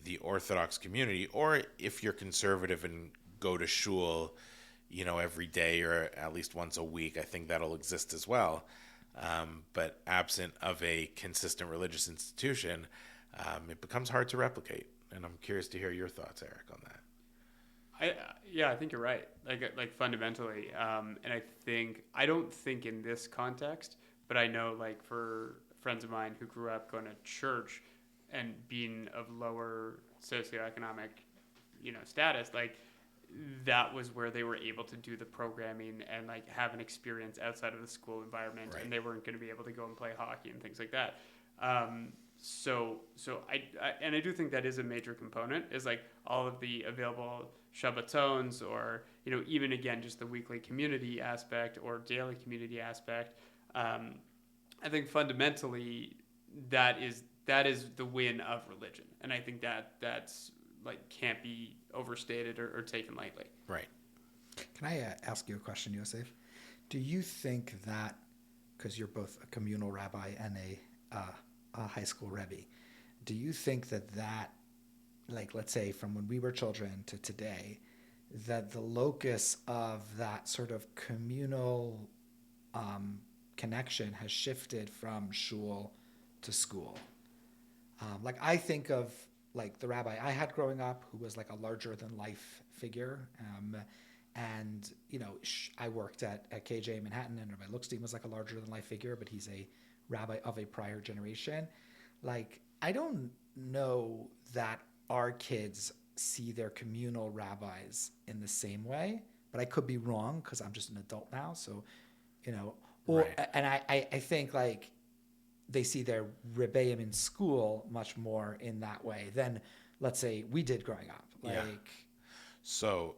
the Orthodox community. Or if you're conservative and go to shul, every day or at least once a week, I think that'll exist as well. But absent of a consistent religious institution, it becomes hard to replicate. And I'm curious to hear your thoughts, Eric, on that. I think you're right. Like fundamentally, and I don't think in this context, but I know, like, for friends of mine who grew up going to church and being of lower socioeconomic, status, like, that was where they were able to do the programming and like have an experience outside of the school environment, right. And they weren't going to be able to go and play hockey and things like that. So I do think that is a major component, is like all of the available Shabbatons, or even again just the weekly community aspect or daily community aspect. I think fundamentally that is the win of religion, and I think that's like can't be overstated or taken lightly. Right. Can I ask you a question, Yosef? Do you think that, because you're both a communal rabbi and a high school rebbe, do you think that, like, let's say from when we were children to today, that the locus of that sort of communal connection has shifted from shul to school? Like, I think of like the rabbi I had growing up, who was like a larger than life figure. And, I worked at KJ in Manhattan, and Rabbi Lookstein was like a larger than life figure, but he's a rabbi of a prior generation. Like, I don't know that our kids see their communal rabbis in the same way, but I could be wrong because I'm just an adult now. So, right. And I think like they see their rebbeim in school much more in that way than, let's say, we did growing up. Like, yeah. So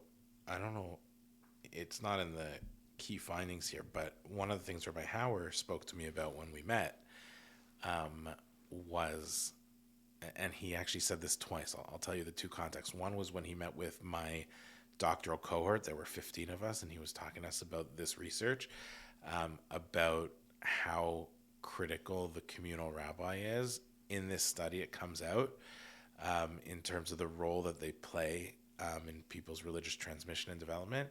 I don't know it's not in the key findings here, but one of the things Rabbi Hauer spoke to me about when we met was, and he actually said this twice. I'll tell you the two contexts. One was when he met with my doctoral cohort. There were 15 of us, and he was talking to us about this research, about how critical the communal rabbi is. In this study, it comes out in terms of the role that they play in people's religious transmission and development.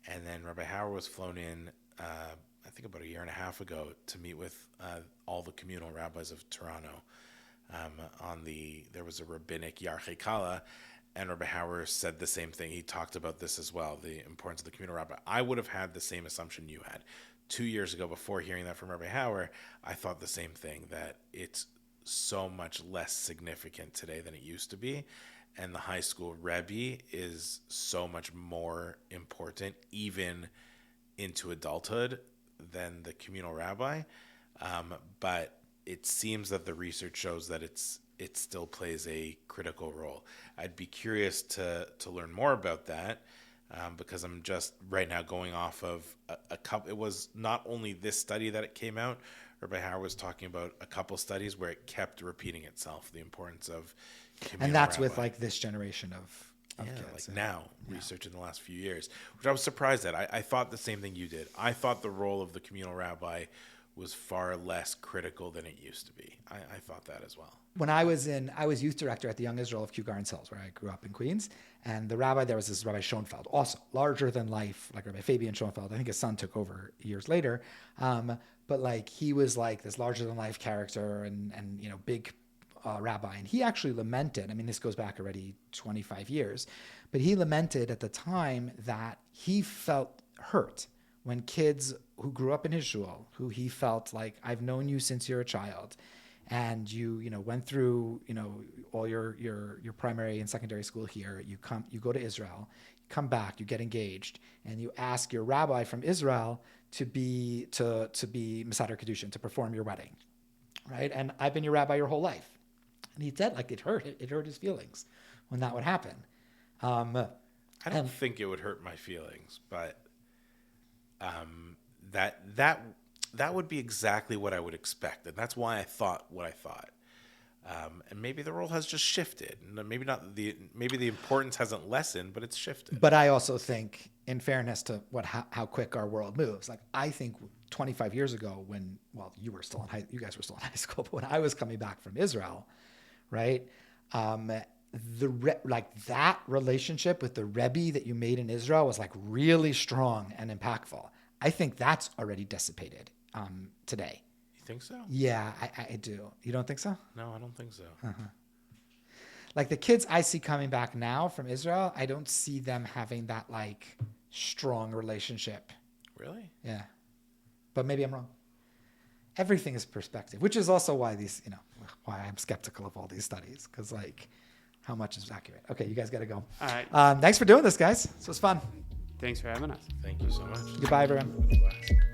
And then Rabbi Hauer was flown in, I think about a year and a half ago, to meet with all the communal rabbis of Toronto. There was a rabbinic Yarchei Kala, and Rabbi Hauer said the same thing. He talked about this as well, the importance of the communal rabbi. I would have had the same assumption you had. 2 years ago, before hearing that from Rabbi Hauer, I thought the same thing, that it's so much less significant today than it used to be. And the high school Rebbe is so much more important, even into adulthood, than the communal rabbi. But it seems that the research shows that it still plays a critical role. I'd be curious to learn more about that, because I'm just right now going off of a couple. It was not only this study that it came out. Rabbi Hauer was talking about a couple studies where it kept repeating itself, the importance of communal And that's rabbi. with like this generation of kids. Like now, research in the last few years, which I was surprised at. I thought the same thing you did. I thought the role of the communal rabbi was far less critical than it used to be. I thought that as well. When I was youth director at the Young Israel of Kew Gardens Hills, where I grew up in Queens, and the rabbi there was this Rabbi Schoenfeld, also larger than life, like Rabbi Fabian Schoenfeld. I think his son took over years later, but like he was like this larger than life character and big rabbi, and he actually lamented. I mean, this goes back already 25 years, but he lamented at the time that he felt hurt when kids who grew up in his shul, who he felt like, I've known you since you're a child, and you went through all your primary and secondary school here. You go to Israel, you come back, you get engaged, and you ask your rabbi from Israel to be Mesader Kedushin, to perform your wedding, right? And I've been your rabbi your whole life, and he said like it hurt his feelings when that would happen. I don't think it would hurt my feelings, but that would be exactly what I would expect, and that's why I thought what I thought. And maybe the role has just shifted. Maybe the importance hasn't lessened, but it's shifted. But I also think, in fairness to how quick our world moves, like I think 25 years ago, when you guys were still in high school, but when I was coming back from Israel, right? That relationship with the Rebbe that you made in Israel was like really strong and impactful. I think that's already dissipated today. You think so? Yeah, I do. You don't think so? No, I don't think so. Uh-huh. Like the kids I see coming back now from Israel, I don't see them having that like strong relationship. Really? Yeah. But maybe I'm wrong. Everything is perspective, which is also why why I'm skeptical of all these studies, because like how much is accurate. Okay, you guys got to go. All right. Thanks for doing this, guys. This was fun. Thanks for having us. Thank you so much. Goodbye, everyone. Bye.